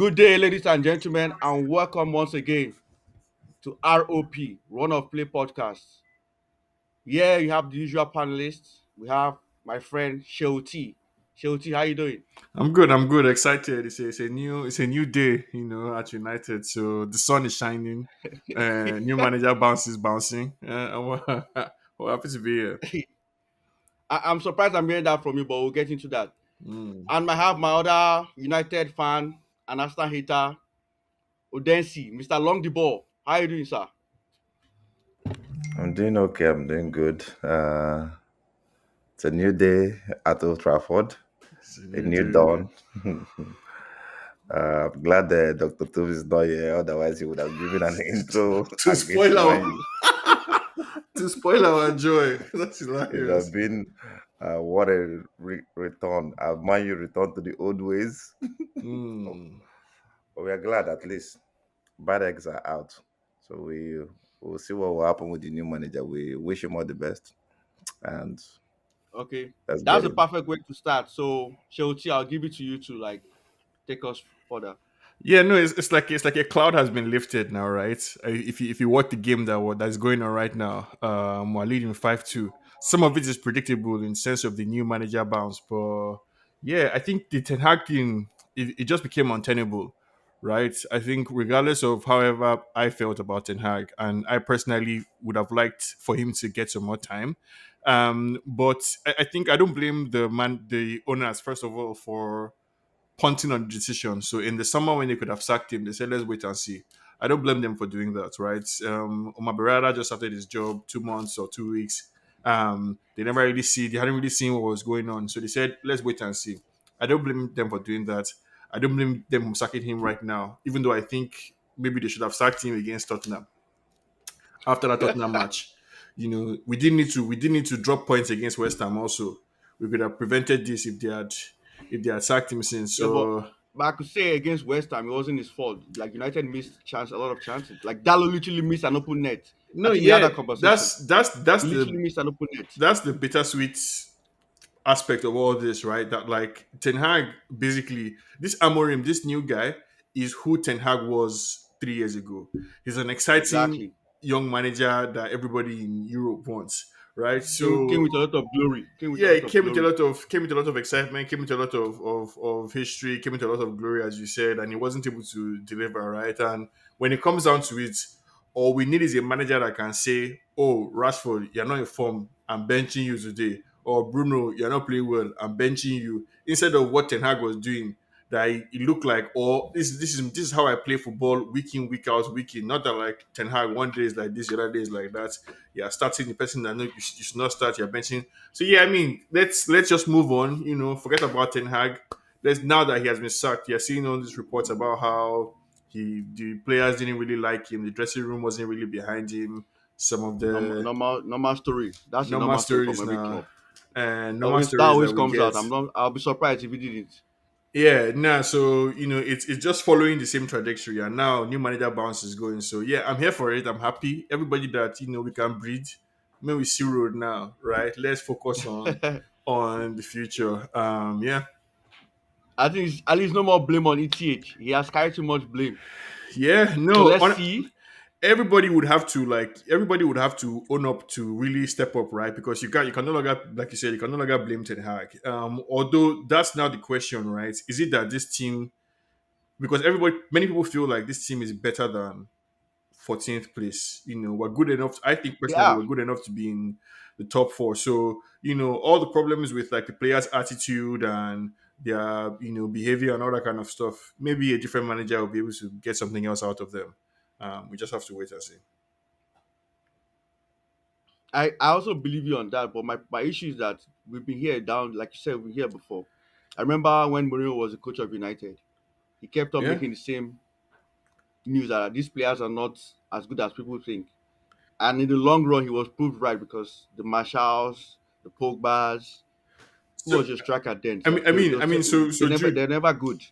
Good day, ladies and gentlemen, and welcome once again to ROP, Run of Play podcast. Here you have the usual panelists. We have my friend Sheuti. Sheuti, how you doing? I'm good. I'm good. Excited. It's a new day. At United. So the sun is shining. New manager bounces bouncing. We're happy to be here. I'm surprised I'm hearing that from you, but we'll get into that. Mm. And I have my other United fan and Arsenal hater, Odensi, Mr. Long the Ball. How you doing, sir? I'm doing okay. I'm doing good. It's a new day at Old Trafford, It's a a new new day. dawn. I'm glad that Dr. Tove is not here. Otherwise, he would have given an intro to against spoil our Man U. to spoil our joy. That's It would have hilarious. been what a return. Man U returned to the old ways. Mm. But we are glad at least bad eggs are out. So will see what will happen with the new manager. We wish him all the best, and Okay. let's That's get a in. perfect way to start. So, Sheuti, I'll give it to you to take us further. Yeah, no, it's like a cloud has been lifted now, right? If you watch the game that's going on right now, we're leading 5-2. Some of it is predictable in sense of the new manager bounce, but yeah, I think the Ten Hag thing it just became untenable, right? I think regardless of however I felt about Ten Hag, and I personally would have liked for him to get some more time, but I think I don't blame the owners first of all for punting on the decision. So in the summer when they could have sacked him, they said, let's wait and see. I don't blame them for doing that, right? Omar Berrada just started his job 2 months or 2 weeks. They hadn't really seen what was going on. So they said, let's wait and see. I don't blame them for doing that. I don't blame them for sacking him right now, even though I think maybe they should have sacked him against Tottenham after that Tottenham match. We didn't need to drop points against West Ham also. We could have prevented this if they had sacked him since. Yeah, but So I could say against West Ham, it wasn't his fault. Like United missed a lot of chances. Like Dallo literally missed an open net. I no, think we had yeah, that conversation. that's He literally the missed an open net. that's the bittersweet aspect of all this, right? That like Ten Hag, basically, this Amorim, this new guy, is who Ten Hag was 3 years ago. He's an exciting Exactly. young manager that everybody in Europe wants, right? Came So with a lot of glory. Came with a yeah, lot it of glory. came with a lot of excitement, came with a lot of history, came with a lot of glory, as you said, and he wasn't able to deliver, right? And when it comes down to it, all we need is a manager that can say, "Oh, Rashford, you're not in form. I'm benching you today." Or Bruno, you're not playing well. I'm benching you. Instead of what Ten Hag was doing, that it looked like, oh, this is how I play football week in, week out, week in. Not that like Ten Hag one day is like this, the other day is like that. You're starting the person that no, you should not start. You're benching. So yeah, I mean, let's just move on. Forget about Ten Hag. Let's now that he has been sacked. You're seeing all these reports about how the players didn't really like him. The dressing room wasn't really behind him. Some of the Normal story. That's a normal normal story from stories every now, club. and normal Always that stories always that we comes get. out. I'll be surprised if he didn't. Yeah, nah. So it's just following the same trajectory, and now new manager bounce is going. So yeah, I'm here for it. I'm happy. Everybody that we can breathe. Maybe we see road now, right? Let's focus on the future. Yeah, I think at least no more blame on ETH. He has carried too much blame. yeah. So No, let's see. everybody would have to own up to really step up, right? Because you can no longer, like you said, you can no longer blame Ten Hag. Although that's now the question, right? Is it that this team, because many people feel like this team is better than 14th place. We're good enough. I think personally, Yeah. we're good enough to be in the top four. So, all the problems with like the players' attitude and their, behavior and all that kind of stuff, maybe a different manager will be able to get something else out of them. We just have to wait and see. I also believe you on that, but my issue is that we've been here down, like you said, we've been here before. I remember when Mourinho was the coach of United, he kept on Yeah. making the same news that these players are not as good as people think. And in the long run, he was proved right because the Marshalls, the Pogbas, who So, was your striker then? I Sef? mean, I mean, I mean, so Jude, They're never good.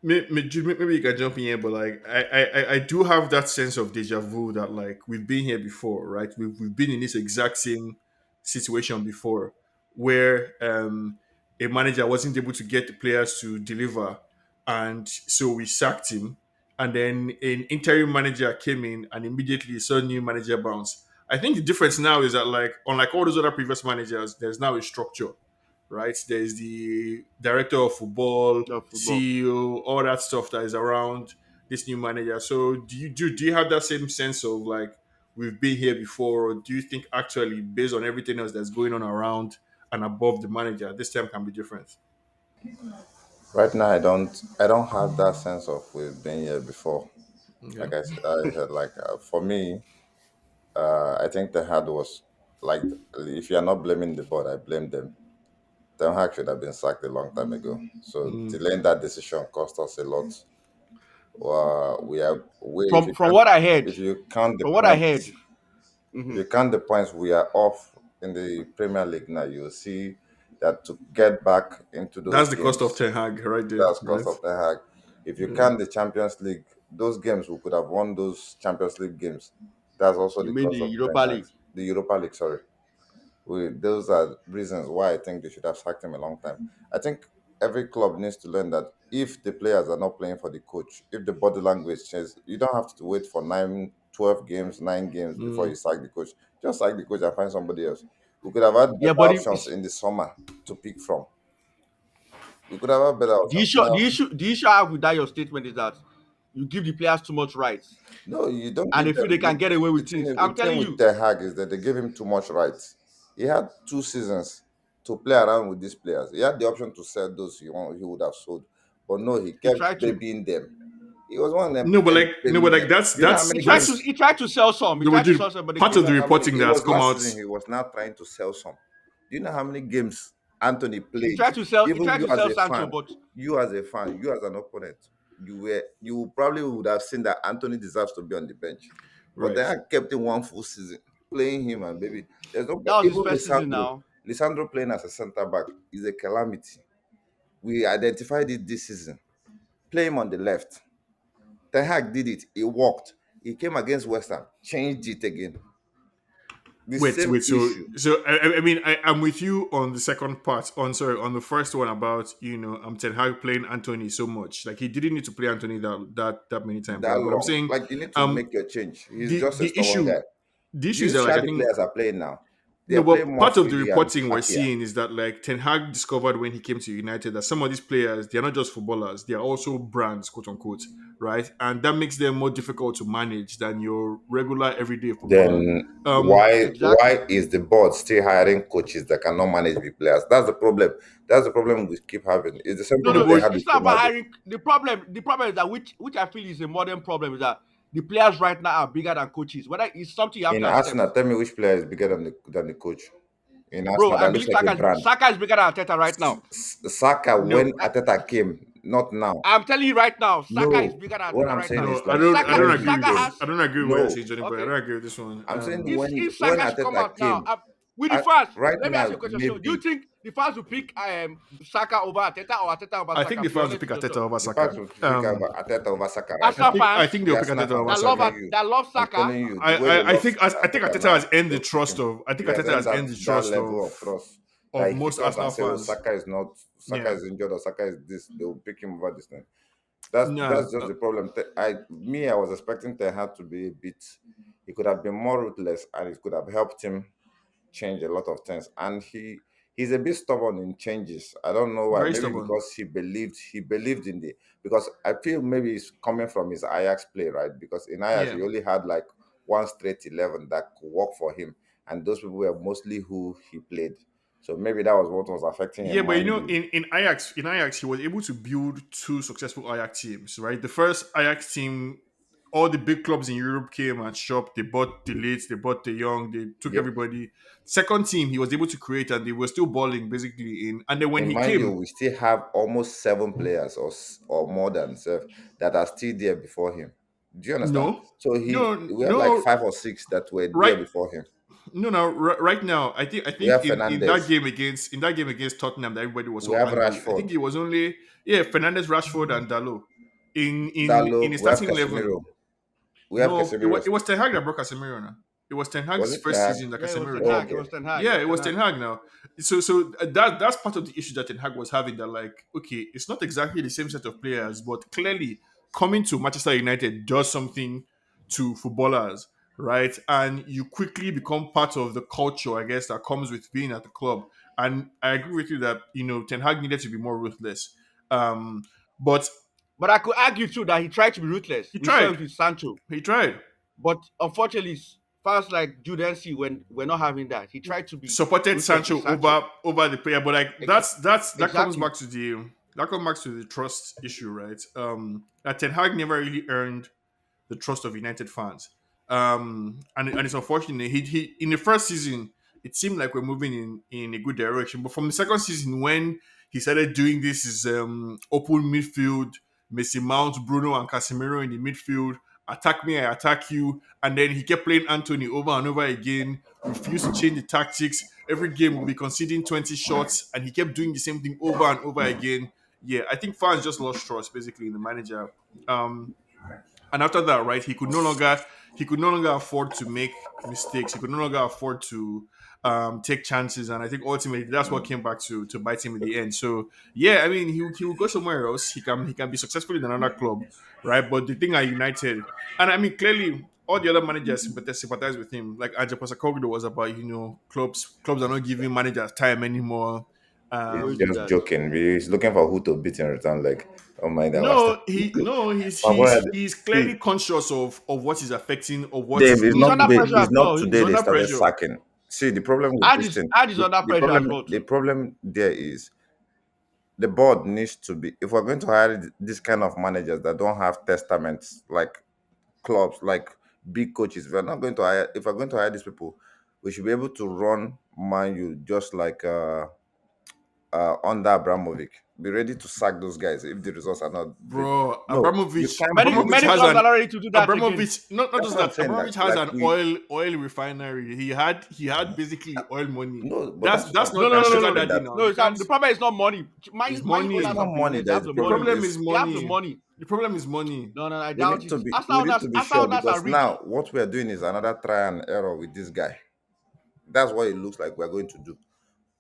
Jude, maybe you can jump in here, but like, I do have that sense of deja vu that like we've been here before, right? We've been in this exact same situation before, where a manager wasn't able to get the players to deliver, and so we sacked him. And then an interim manager came in, and immediately saw new manager bounce. I think the difference now is that, like, unlike all those other previous managers, there's now a structure, right? There's the director of football, of football. CEO, all that stuff that is around this new manager. So do you have that same sense of like we've been here before, or do you think actually based on everything else that's going on around and above the manager, this time can be different? Right now, I don't have that sense of we've been here before. Okay. Like I said, like for me, I think the hard was like if you are not blaming the board, I blame them. Ten Hag should have been sacked a long time ago. So Mm. delaying that decision cost us a lot. We have we From from what I heard, if you count the from what I heard, points, if hmm you count the points we are off in the Premier League now, you'll see that to get back into those That's the cost of games, Ten Hag right there, that's cost right? of the Hag. If you Mm. count the Champions League, those games we could have won those Champions League games. That's also you the mean the cost of Ten Europa Hag. League? The Europa League, sorry. Those are reasons why I think they should have sacked him a long time. I think every club needs to learn that if the players are not playing for the coach, if the body language changes, you don't have to wait for 9, 12 games, 9 games before Mm. you sack the coach. Just sack the coach and find somebody else. We could have had Yeah, better but options in the summer to pick from. We could have had better the options. issue, Now, the issue I have with that your statement is that you give the players too much rights, no, you don't and give they feel them. they can get away with things. The I'm thing telling with you, Ten Hag is that they gave him too much rights. He had 2 seasons to play around with these players. He had the option to sell those he would have sold, but no, he he kept tried to. babying them. He was one of them No, but like no, but babying like them. that's Do you know how that's He many tried games? to. that's He tried to sell some. He the, tried to the sell some, but they part Do you of couldn't. the know how many? reporting It that has was come last out. season. He was now trying to sell some. Do you know how many games Anthony He played? tried to sell. He Even tried you to as sell a Sancho, fan, but you as an opponent, you probably would have seen that Anthony deserves to be on the bench. But Right. then I kept him one full season playing him and baby. There's no that was his even first season Lisandro. now. Lisandro playing as a centre back is a calamity. We identified it this season. Play him on the left. Ten Hag did it. It worked. He came against West Ham, changed it again. The Wait, same wait. So, issue. I mean, I'm with you on the second part. On the first one about Ten Hag playing Anthony so much. Like he didn't need to play Anthony that many times, That right? But I'm long. saying, Like you need to um, make your change. He's the just a the stubborn issue guy. the Do issue is you that see like how I the think players are playing now? They no, are playing but more part of the freely and reporting we're happier. seeing is that like Ten Hag discovered when he came to United that some of these players they're not just footballers, they are also brands, quote unquote, right? And that makes them more difficult to manage than your regular everyday footballer. Then Um, Exactly. why is the board still hiring coaches that cannot manage the players? That's the problem. That's the problem we keep having. It's the same No, no, no, problem they but had it's with not about Ronaldo. hiring. The problem is that which I feel is a modern problem is that the players right now are bigger than coaches. Whether it's something you have In to accept, Arsenal, tell me which player is bigger than the coach. In bro. Arsenal, I that looks believe like a brand. Saka is bigger than Arteta right now. Saka no, when Ateta came, not now. I'm telling you right now, Saka is No, bigger than what Arteta I'm right saying now. no, is I like don't, I Saka don't when agree he with Saka this. came. has I don't agree with what you're No, saying, Johnny Boy. I okay. don't agree with this one. I'm saying If when Saka should come Ateta out now, came, with the fans, right let me ask you now a question. So, do you maybe think the fans will pick Saka over Arteta or Arteta over I think Saka? the Be fans will honest pick with Ateta yourself. over the fact Saka. will pick about Ateta over Saka right I Arsenal now. think I fans think they'll The pick Arsenal Ateta fans, over I'm Saka. that love Saka. telling you, the way they I love think I think Ateta Ateta has now, earned the they'll pick trust him. of I He think has Ateta earned has that earned the that trust level of trust. That of if he most comes and Arsenal say, "Oh, fans. Saka Yeah. is injured, or Saka is this," they'll pick him over this thing. Yeah. That's just the problem. I was expecting Ten Hag to be a bit. He could have been more ruthless, and it could have helped him change a lot of things. And he's a bit stubborn in changes. I don't know why. Very Maybe stubborn. because he believed in the because I feel maybe it's coming from his Ajax play, right? Because in Ajax Yeah. he only had like one straight 11 that could work for him, and those people were mostly who he played. So maybe that was what was affecting Yeah, him. but And in Ajax he was able to build two successful Ajax teams, right? The first Ajax team, all the big clubs in Europe came and shopped. They bought the late, they bought the young, they took yep, everybody. Second team he was able to create, and they were still balling basically in. And then when and he mind you, came, we still have almost 7 players or more than seven that are still there before him. Do you understand? no, So no, we have like no, 5 or 6 that were there right, before him. no, no, right now, I We think have in that Fernandez. game against Tottenham that everybody was We so have angry. I think Rashford. it was only Fernandez, Rashford, and Dalo in Dalo. a We have starting 11. Casemiro. We have No, Casemiro. it was Ten Hag that broke Casemiro now. It was Ten Was Hag's it first Tag? season, like Yeah, it was Ten Casemiro. Oh, Hag. It okay. was Ten Hag. It Yeah, was it Ten was Ten Hag. Hag now. That's part of the issue that Ten Hag was having. That like, okay, it's not exactly the same set of players, but clearly coming to Manchester United does something to footballers, right? And you quickly become part of the culture, I guess, that comes with being at the club. And I agree with you that Ten Hag needed to be more ruthless. But But I could argue too that he tried to be ruthless. he We saw tried. it with Sancho. He tried. But unfortunately, fans like Judency when we're not having that. He tried to be Supported ruthless with Sancho Sancho. over the player, but like Ex- that comes exactly. back to the trust issue, right? That Ten Hag never really earned the trust of United fans. And it's unfortunate. He in the first season, it seemed like we're moving in a good direction. But from the second season, when he started doing this is open midfield, Messi Mount, Bruno and Casemiro in the midfield, attack me, I attack you. And then he kept playing Anthony over and over again, refused to change the tactics. Every game will be conceding 20 shots, and he kept doing the same thing over and over again. Yeah, I think fans just lost trust basically in the manager. Um, and after that, right, he could no longer afford to make mistakes. He could no longer afford to take chances. And I think ultimately that's what came back to bite him in the end. So yeah, I mean he will go somewhere else. He can be successful in another club, right? But the thing at United, and I mean clearly all the other managers sympathize with him. Like Ange Postecoglou was about clubs are not giving managers time anymore. They He's always Um, do just that. joking. He's looking for who to beat in return. Like, oh my God, what's that? No, he no, he's My boy, he's he's see, clearly conscious of what is affecting of what Dave, is it's He's not under doing. today. pressure It's as not well. He's today they under started pressure, sacking. See, the problem with And this is thing, and is under the pressure as problem, well the too. problem there is the board needs to be. If we're going to hire this kind of managers that don't have testaments, like clubs, like big coaches, if we're going to hire these people, we should be able to run Man U just like under Abramovic. Be ready to sack those guys if the results are not. bro. No, you can't be. Many Abramovich many has clubs an are not ready to do that again. Abramovich. Not That's just what I'm that. saying. Abramovich has an oil refinery. He had basically oil money. No, but That's that's what that's I'm, No, not no, that's no, I'm no, sugar no, saying no. daddy that now. No, You it's not, can't. the problem is not money. It's Man U it's owners money. are not money billionaires. They that have is the the The money. problem. problem is Is They have the money. money. The problem is money. No, no, I we doubt need it. to be we Arsenal need owners, to be Arsenal sure owners are because rich. now what we are doing is another try and error with this guy. That's what it looks like we're going to do.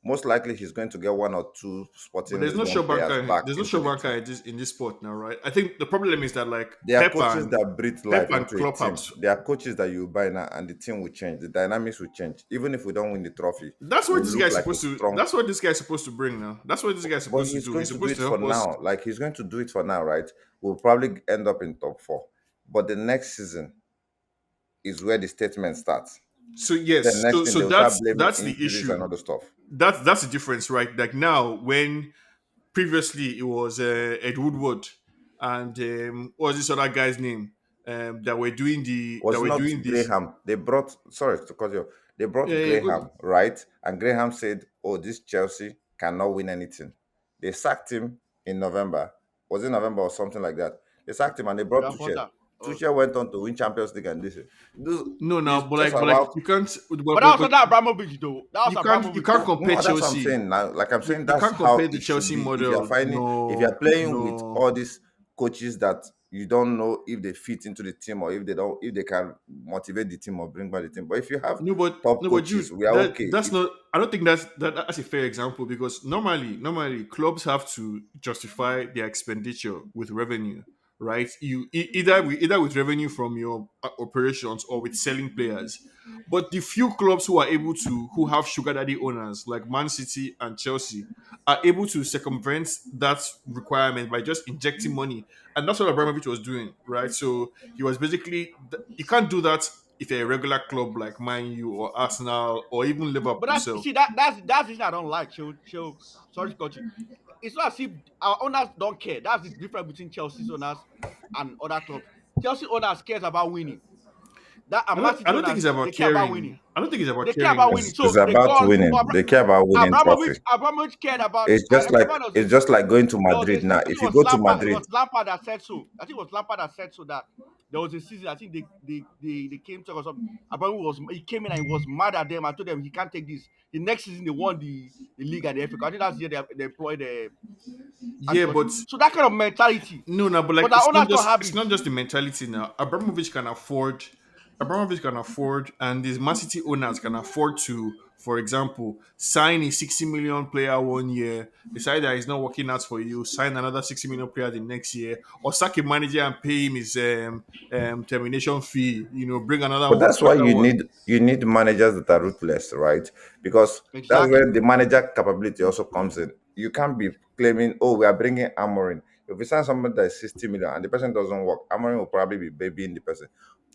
Most likely he's going to get one or two But Sporting there's no Lisbon show players banker. back There's no into show the banker team. in this sport now, right? I think the problem is that like There are coaches that breathe Pep life and into a Klopp have. team. There are coaches that you buy now and the team will change. The dynamics will change. Even if we don't win the trophy, That's what we'll this guy look is like a supposed to. strong. That's what this guy is supposed to bring now. That's what this guy is But supposed to he's do. He's going to do supposed it to for help us. now. Like he's going to do it for now, right? We'll probably end up in top four. But the next season is where the statement starts. So Then yes, next so thing so they'll start that's blaming that's the injuries and issue. other stuff. That's the difference, right? Like now, when previously it was Ed Woodward and what was this other guy's name that Was it were not doing this. Graham? They brought sorry to cut you. They brought Yeah, good. Graham, right? And Graham said, "Oh, this Chelsea cannot win anything." They sacked him in November. Was it November or something like that? They sacked him and they brought Graham Tuchel. Potter. Oh. Tuchel went on to win Champions League and this. This No, no, is but just like about you can't, But that was but under Abramovich though. That was you Abramovich can't though. compare no. That's what I'm Chelsea. saying now. Like I'm saying, You that's can't how compare the it should Chelsea be. If you're model. finding, if you're No, playing with no. all these coaches that you don't know if they fit into the team or if they don't, if they can motivate the team or bring back the team. But if you have No, but top no, but you coaches, we are that okay. that's not. I don't think that's a fair example because normally clubs have to justify their expenditure with revenue, right? Either with revenue from your operations or with selling players. But the few clubs who have sugar daddy owners like Man City and Chelsea are able to circumvent that requirement by just injecting money, and that's what Abramovich was doing, right? So he was basically you can't do that if you're a regular club like Man U or Arsenal or even But Liverpool. that's you So see that's the thing I don't like. Sorry to cut you. It's not as if our owners don't care. That's the difference between Chelsea's owners and other clubs. Chelsea owners cares about winning. That and Man I City don't think owners it's about they care about caring. winning. I don't think it's about They care caring. about Like winning. It's So they go about on. winning. They care about winning trophy. Abramovich cared about. I It's just like remember it's just like going to there was a Madrid now. season. I think If it you was go to Lampard. It Madrid, was Lampard that said so. I think it was Lampard that said so that there was a season. I think they came to us. Abramovich was he came in and he was mad at them. I told them he can't take this. The next season they won the league and the FA Cup. I think that's the year they employed yeah, Ancelotti. but So that kind of mentality. no, no, but like But our owners don't have it's it. not just the mentality now. Abramovich can afford Abramovich can afford, and these Man City owners can afford to, for example, sign a 60 million player 1 year, decide that he's not working out for you, sign another 60 million player the next year, or sack a manager and pay him his termination fee. Bring another But one that's why afterwards. you need managers that are ruthless, right? Because that's where Exactly. the manager capability also comes in. You can't be claiming, "Oh, we are bringing Amorin." If we sign somebody that is 60 million and the person doesn't work, Amorin will probably be babying the person.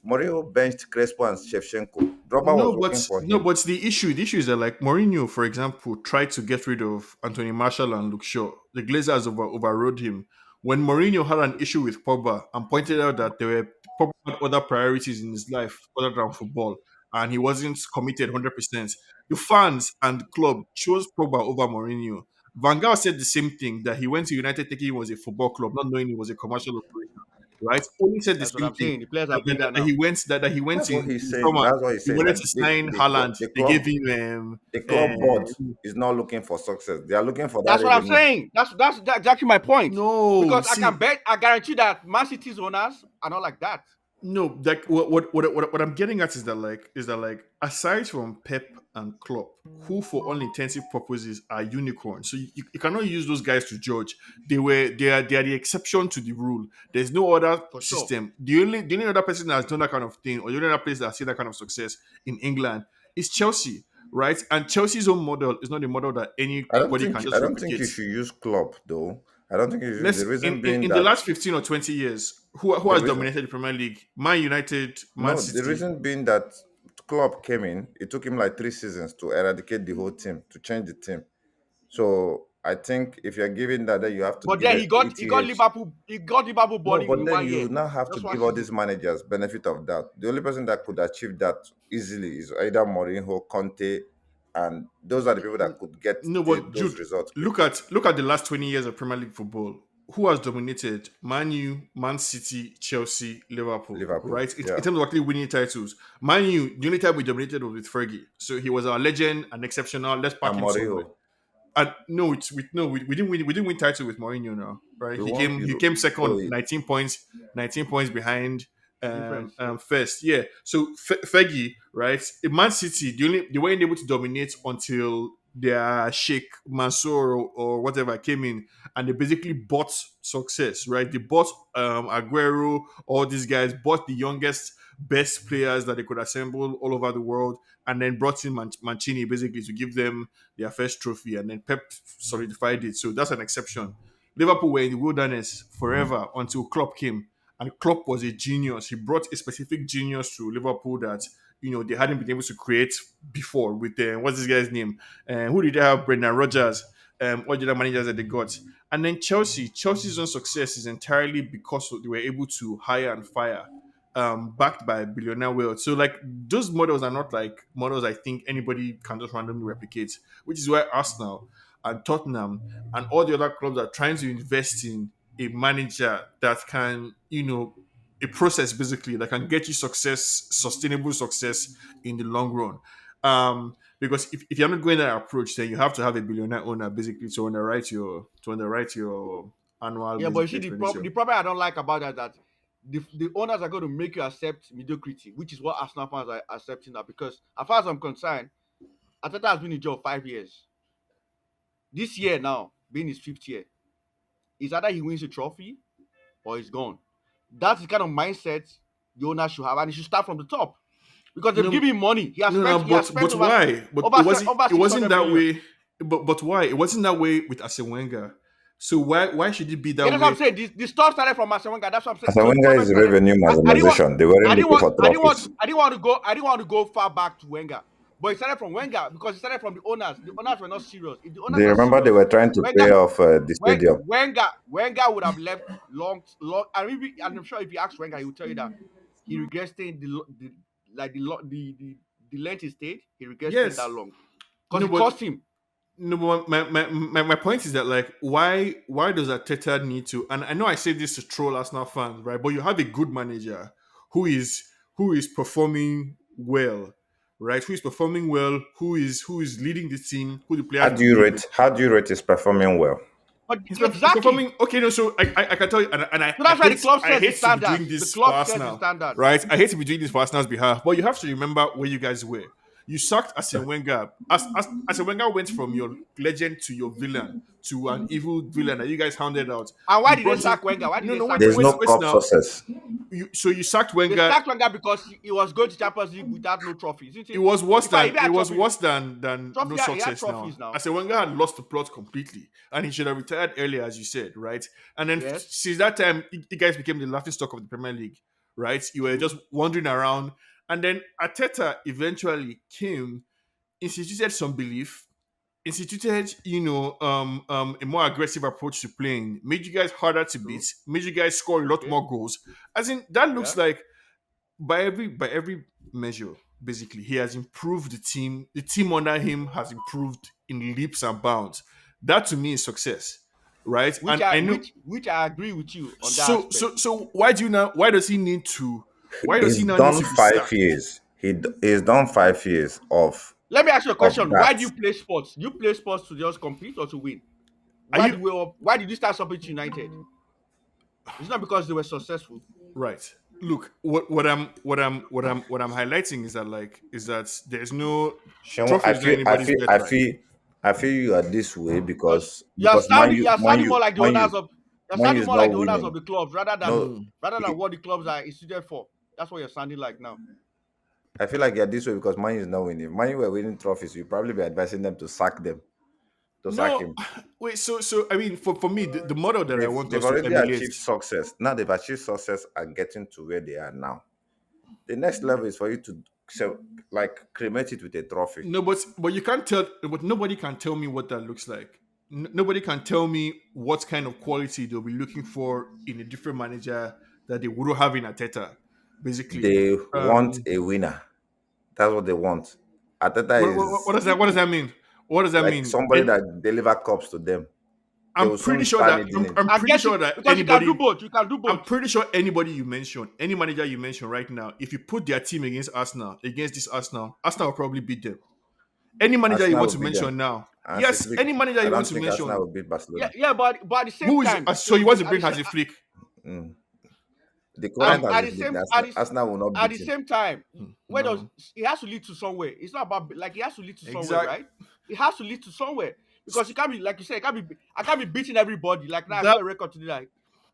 Mourinho benched Crespo and Shevchenko. Drogba was working for No, him. but the issue is that like Mourinho, for example, tried to get rid of Anthony Marshall and Luke Shaw. The Glazers overrode him. When Mourinho had an issue with Pogba and pointed out that there were Pogba had other priorities in his life other than football, and he wasn't committed 100%, the fans and the club chose Pogba over Mourinho. Van Gaal said the same thing, that he went to United thinking it was a football club, not knowing it was a commercial operation. Right? Only said the That's what same I'm thing saying. The players are that, bigger that he now. went that he went That's what in he's the saying. summer. That's what he's He saying. wanted That to sign Haaland. the They gave club him the club board is not looking for success. They are looking for that That's what I'm revenue. saying. That's exactly my point. no. Because I can See, bet, I guarantee that Man City's owners are not like that. no. Like what I'm getting at is that aside from Pep and Klopp, who for all intensive purposes are unicorns, so you cannot use those guys to judge. They are the exception to the rule. There's no other For sure. system. The only other person that has done that kind of thing, or the only other place that has seen that kind of success in England is Chelsea, right? And Chelsea's own model is not a model that anybody can I just don't think replicate. you should use club though. I don't think you should. Let's The reason being in the that last 15 or 20 years, who the has reason dominated the Premier League? Man United, Man no, the City. reason being that club came in. It took him like 3 seasons to eradicate the whole team, to change the team. So I think if you're giving that, then you have to But give then it he got ETH. Liverpool, he got Liverpool No, balling but in then one you year. now have to Just one give all season. these managers benefit of that. The only person that could achieve that easily is either Mourinho, Conte, and those are the people that could get No, but those Jude, results look quickly. at the last 20 years of Premier League football. Who has dominated? Man U, Man City, Chelsea, Liverpool. Liverpool, Right? In yeah, terms of actually winning titles, Man U, the only time we dominated was with Fergie. So he was our legend, an exceptional. Let's and pack him somewhere. Mourinho. And no, we didn't win title with Mourinho now, right? We He won came he Europe. came Oh, second, 19 points behind Difference, yeah. first. Yeah. So Fergie, right? In Man City, they weren't able to dominate until their Sheikh Mansour or whatever came in, and they basically bought success, right? They bought Aguero, all these guys bought the youngest best players that they could assemble all over the world, and then brought in Mancini basically to give them their first trophy, and then Pep solidified it. So that's an exception. Liverpool were in the wilderness forever until Klopp came, and Klopp was a genius. He brought a specific genius to Liverpool that they hadn't been able to create before. With what's this guy's name? Who did they have? Brendan Rodgers. What the other managers that they got? And then Chelsea's own success is entirely because they were able to hire and fire, backed by billionaire wealth. So like those models are not like models I think anybody can just randomly replicate, which is why Arsenal and Tottenham and all the other clubs are trying to invest in a manager that can, a process basically that can get you success, sustainable success in the long run. Because if you're not going that approach, then you have to have a billionaire owner basically to underwrite your annual Yeah, but you basically see expenditure. the problem I don't like about that the owners are going to make you accept mediocrity, which is what Arsenal fans are accepting now. Because as far as I'm concerned, Ateta has been in job 5 years. This year now, being his fifth year, is either he wins a trophy or he's gone. That's the kind of mindset the owner should have, and he should start from the top because they've No, given him money. no, He has but spent why? But over over it six wasn't hundred that million. way. But why? It wasn't that way with Arsene Wenger. So why should it be that Yeah, that's what I'm way? saying. The stuff started from Arsene Wenger. That's what I'm saying. Arsene So the Wenger problem is started. revenue I didn't want. maximization. They weren't looking for trophies. I didn't want to go far back to Wenger, but it started from Wenger because it started from the owners. The owners were not serious. If the owners They are remember they serious, were trying to Wenger, pay off the stadium. Wenger would have left long, long. And I'm sure if you ask Wenger, he will tell you that he regrets staying the like the length he stayed. He regrets staying that Yes. long because No, it but cost him. no, but my point is that like why does Arteta need to? And I know I say this to troll Arsenal fans, right? But you have a good manager who is who is performing well, right? Who is performing well? Who is leading the team? Who the players believe in? How do you rate his performing well? But He's exactly. performing okay. No, so I can tell you, and So that's why the club I sets the hate to be doing standards. The this for club sets the Arsenal, standards. right? I hate to be doing this for Arsenal's behalf, but you have to remember where you guys were. You sacked Arsene Wenger. Arsene Wenger went from your legend to your villain to an evil villain that you guys hounded out. And why You did they brought in sack Wenger? Why did no, they no, sack There's Wenger? no wait cup now. success. So you sacked They Wenger. sacked Wenger because he was going to Champions League without no trophies, isn't It it? was worse In fact, than if he had trophies, no he had success now. trophies now. As a Wenger had lost the plot completely, and he should have retired earlier, as you said, right? And then Yes, since that time, you guys became the laughing stock of the Premier League, right? You were true. just wandering around, and then Ateta eventually came, instituted some belief, instituted, a more aggressive approach to playing, made you guys harder to True. beat, made you guys score a lot Okay. more goals. As in, that Yeah. looks like by every measure, basically, he has improved the team. The team under him has improved in leaps and bounds. That to me is success, right? Which And I I know. which I agree with you on that So aspect. so so why do you now? Why does he need to? Why does He's he now need done to be 5 years. sacked? He's done 5 years Let me ask you a of question. Why that. do you play sports? Do you play sports to just compete or to win? Are you Why did you start support United? It's not because they were successful. right? Look, what I'm highlighting is that there's no Shemo, trophy is not anybody's birthright. I feel you are this way Because because you're sounding more like the owners of you're Man U sounding is more not like the owners of winning. the clubs No, Mm. rather than he- what the clubs are instituted for. That's what you're sounding like now. I feel like you're this way because Man U is not winning. If Man U were winning trophies, we'd probably be advising them to sack No, him. wait. So I mean, for me, the model that I want They've us to already emulate. achieved success. Now they've achieved success and getting to where they are now. The next level is for you to like cremate it with a trophy. No, but you can't tell. But nobody can tell me what that looks like. Nobody can tell me what kind of quality they'll be looking for in a different manager that they wouldn't have in Ateta. Basically, They want um, a winner. That's what they want. Ateta what is does that? What does that mean? What does that like mean? somebody And that deliver cups to them. They will I'm pretty soon sure start that needing it. I'm I pretty get sure it that because you can do anybody. both. You can do I'm both. pretty sure anybody you mention, any manager you mention right now, if you put their team against Arsenal, against this Arsenal will probably beat them. Any manager you Arsenal want will to beat them. mention now, Hansi yes, Flick. any manager I you want don't to think Arsenal mention, will beat Yeah, Barcelona. yeah, but at the same who is time, so you want to at the bring same Hansi Flick? Mm. The at current the, has at the been beaten. same at the, Arsenal will not at beat the him. same time, where does No, it has to lead to somewhere? It's not about like it has to lead to somewhere, exact right? It has to lead to somewhere because you can't be like you said. I can't be beating everybody. Like now, I that. saw a record today. Like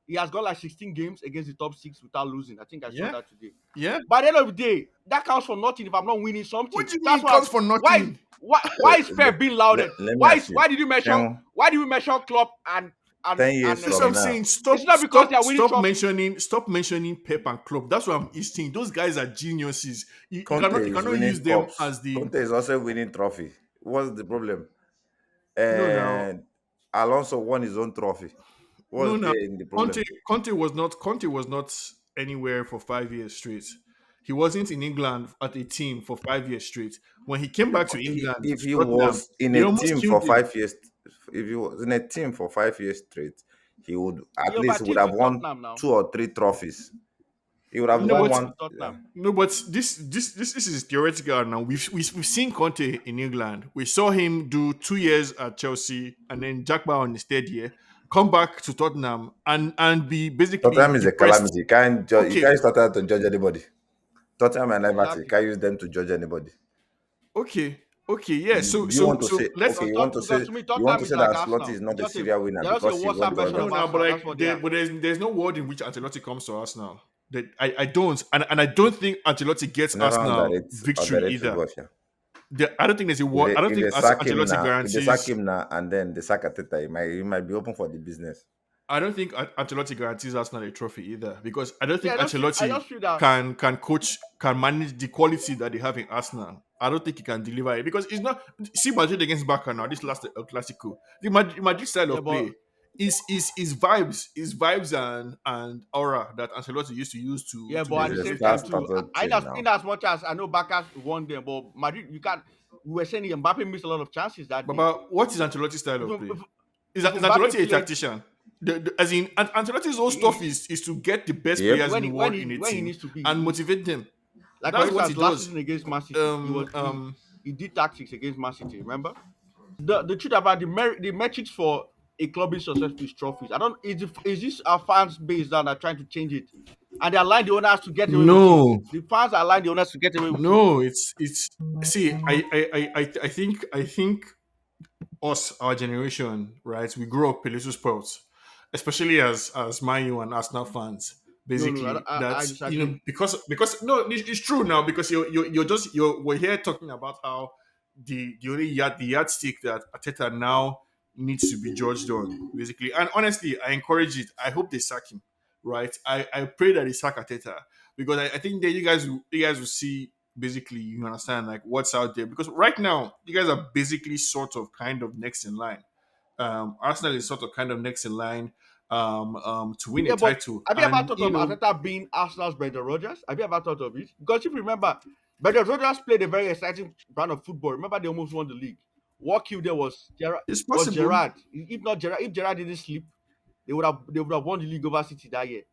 he has got like 16 games against the top six without losing. I think I saw Yeah, that today. yeah. By the end of the day, that counts for nothing if I'm not winning What something. do you mean That's it why. counts for Why is nothing? why is Pep being lauded? Let me ask you. Why did you mention Shemo, Klopp and 10 years That's what from I'm now, saying. it's not because they are winning trophies. Stop mentioning Pep and Klopp. That's what I'm insisting. Those guys are geniuses. Conte You is cannot use winning them cups. as the Conte is also winning trophy. What's the problem? no now. And Alonso won his own trophy. No, What's no. there in the Conte, problem? Conte was not anywhere for 5 years straight. He wasn't in England at a team for 5 years straight. When he came back to England If to he Tottenham, was in they a almost team killed for him. 5 years, if he was in a team for 5 years straight, he would He at least would overachieved have with won Tottenham now. 2 or 3 trophies. He would He have No, won but overachieved one. with Yeah. Tottenham. no, but this is theoretical now. We've seen Conte in England. We saw him do 2 years at Chelsea and then jackpot on his third year, come back to Tottenham and be basically Tottenham is a depressed. calamity. You Okay, can't start out to judge anybody. Tottenham and Everton, you Exactly. can't use them to judge anybody. okay, okay. Yeah. Do So you so want to so say let's okay? Because to me, You want Tottenham to is say that like Ancelotti is Arsenal. not a serial winner They're just a because he worse won the World version no of Cup. now, but Arsenal. like That's what they are. there's no world in which Ancelotti comes to Arsenal. That I don't and I don't think Ancelotti gets Never Arsenal victory underrate either. football. Yeah. I don't think there's a If word. they I don't if think they sack him Ancelotti now, if they sack guarantees. him now and then they sack Ateta, he might be open for the business. I don't think Ancelotti guarantees Arsenal a trophy either because I don't think Yeah, I Ancelotti just feel that. can coach can manage the quality that they have in Arsenal. I don't think he can deliver it because it's not. See Madrid against Barca now. This last El Clasico, the Madrid style Yeah, of but play is vibes and aura that Ancelotti used to use yeah, to but at It's the a same basically. time too, star-studded I team just now. in as much as I know Barca won them, but Madrid, you can't. We were saying Mbappe missed a lot of chances that day. But what is Ancelotti's style of If, play? if, Is if Mbappe Ancelotti a played, tactician? As in, Ancelotti's whole stuff he, is to get the best Yep. players in the world in a when he team needs to be, and motivate them. like for That's what he instance, last does. season against Man City, Um, um, he did tactics against Man City. Remember the truth about the metrics for a club being successful is trophies. I don't. Is this our fans base that are trying to change it, and they align the owners to get away with it? No, The fans align the owners to get away with it. no, it's see, I think us, our generation, right? We grew up a little spoiled, especially as Man U and Arsenal fans. No, no, Basically, I that's disagree. because no, it's true now because you're we're here talking about how the only the yardstick that Ateta now needs to be judged on, basically. And honestly, I encourage it. I hope they sack him. Right? I pray that they sack Ateta because I think that you guys will see basically, you understand, like what's out there, because right now you guys are basically sort of kind of next in line. Arsenal is sort of kind of next in line to win a Yeah, but title, have you ever and thought of Arteta being Arsenal's Brendan Rodgers? Have you ever thought of it? Because if you remember, Brendan Rodgers played a very exciting brand of football. Remember, they almost won the league. What killed them was Gerard. it's Was possible. Gerard? If not Gerard, if Gerard didn't sleep, they would have won the league over City that year.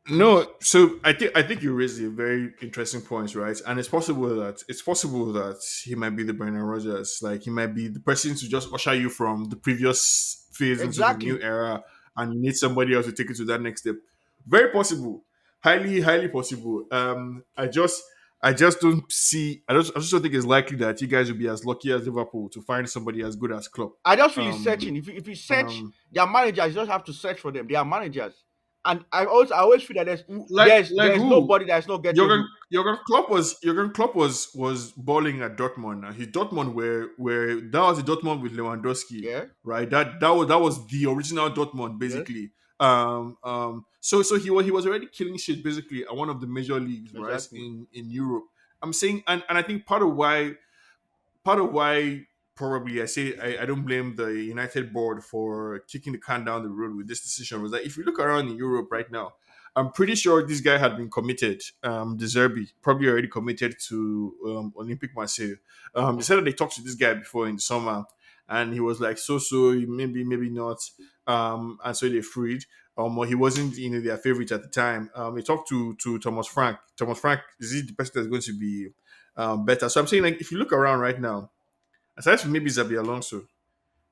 No, so I think you raised a very interesting point, right? And it's possible that he might be the Brendan Rodgers, like he might be the person to just usher you from the previous phase into the new Exactly. era, and you need somebody else to take you to that next step. Very possible, highly possible. I just don't see. I just don't think it's likely that you guys will be as lucky as Liverpool to find somebody as good as Klopp. I just feel he's Um, searching. If you search um, their managers, you just have to search for them. They are managers, and I always feel that there's like there's like there's who? nobody that's not getting Jurgen booked. Jurgen Klopp was balling at Dortmund. And his Dortmund where that was the Dortmund with Lewandowski, Yeah. right? That was the original Dortmund, Yes. basically. So he was already killing shit basically at one of the major leagues, right, Exactly. in Europe. I'm saying, and I think part of why probably I say I don't blame the United board for kicking the can down the road with this decision was that if you look around in Europe right now, I'm pretty sure this guy had been committed. De Zerbi probably already committed to Olympic Marseille. They said that they talked to this guy before in the summer, and he was like, so maybe not. And so they freed. Or he wasn't their favorite at the time. They talked to Thomas Frank. Thomas Frank is he the person that's going to be better? So I'm saying, like, if you look around right now, aside from maybe Zabi Alonso,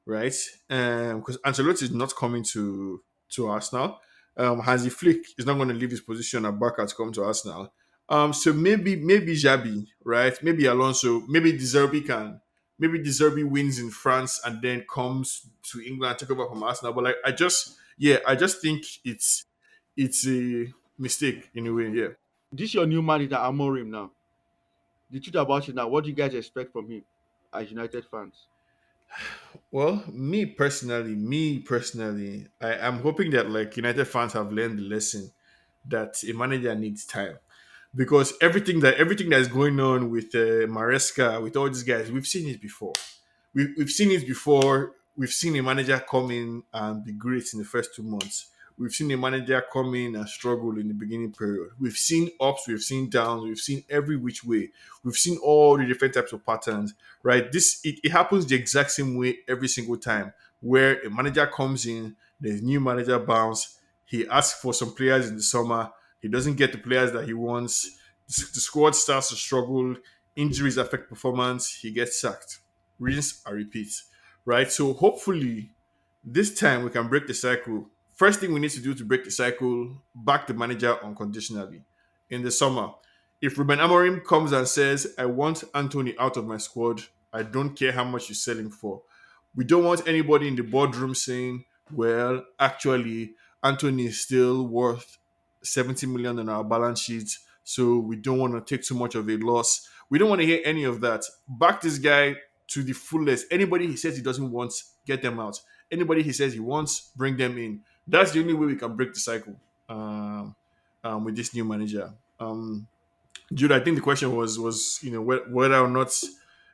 right? Because Ancelotti is not coming to Arsenal. Hansi Flick is not going to leave his position at Barca to come to Arsenal. So maybe Xabi, right? Maybe Alonso, maybe Deserbi wins in France and then comes to England take over from Arsenal. But like I just think it's a mistake in a way. Yeah. This your new manager, Amorim now. The truth about it now, what do you guys expect from him as United fans? Well, me personally, I am hoping that like United fans have learned the lesson that a manager needs time, because everything that is going on with Maresca, with all these guys, we've seen it before. We've seen it before. We've seen a manager come in and be great in the first 2 months. We've seen a manager come in and struggle in the beginning period. We've seen ups, we've seen downs, we've seen every which way. We've seen all the different types of patterns, right? It happens the exact same way every single time, where a manager comes in, there's new manager bounce, he asks for some players in the summer, he doesn't get the players that he wants, the squad starts to struggle, injuries affect performance, he gets sacked. Rinse and repeat, right? So hopefully this time we can break the cycle. First thing we need to do to break the cycle, back the manager unconditionally in the summer. If Ruben Amorim comes and says, I want Anthony out of my squad, I don't care how much you sell him for. We don't want anybody in the boardroom saying, well, actually, Anthony is still worth 70 million on our balance sheet, so we don't want to take too much of a loss. We don't want to hear any of that. Back this guy to the fullest. Anybody he says he doesn't want, get them out. Anybody he says he wants, bring them in. That's the only way we can break the cycle with this new manager. Jude, I think the question was whether or not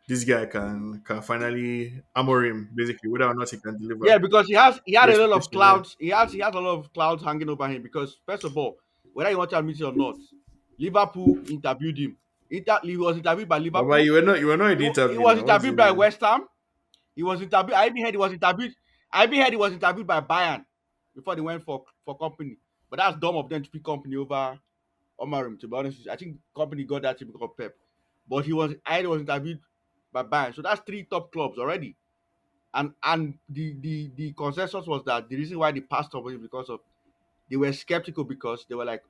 this guy can finally Amorim, basically, whether or not he can deliver Yeah, because he had your a lot of expectation. Yeah. clouds. He has a lot of clouds hanging over him. Because first of all, whether you want to admit it or not, Liverpool interviewed him. He was interviewed by Baba, Liverpool. you were not in the He interview was now. What's interviewed going by on? West Ham. He was interviewed. I even heard he was interviewed. I even heard he was interviewed by Bayern before they went for company. But that's dumb of them to pick company over Omarim. To be honest, with you. I think company got that team because Pep. But I heard he was interviewed by Bayern. So that's three top clubs already. And the consensus was that the reason why they passed over him because of they were skeptical because they were like,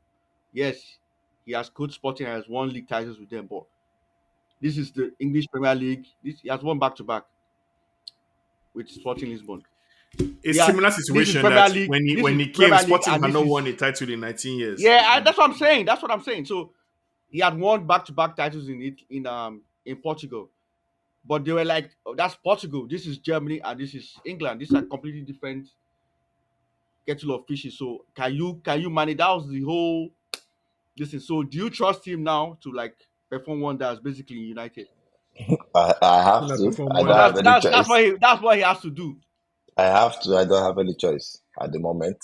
yes, he has coached Sporting and has won league titles with them, but this is the English Premier League. This he has won back to back with Sporting Lisbon. A Yeah, similar this is situation Premier that League. when he This when is he came, Premier League, Sporting and had this not is won a title in 19 years. yeah. That's what I'm saying. That's what I'm saying. So he had won back to back titles in Portugal, but they were like, oh, that's Portugal. This is Germany, and this is England. These are completely different kettle of fishes. So can you manage? That was the whole this is. So do you trust him now to like perform wonders basically in United? I have When I to. perform I Because don't have wonders. any that's choice. what he has to do. I have to. I don't have any choice at the moment.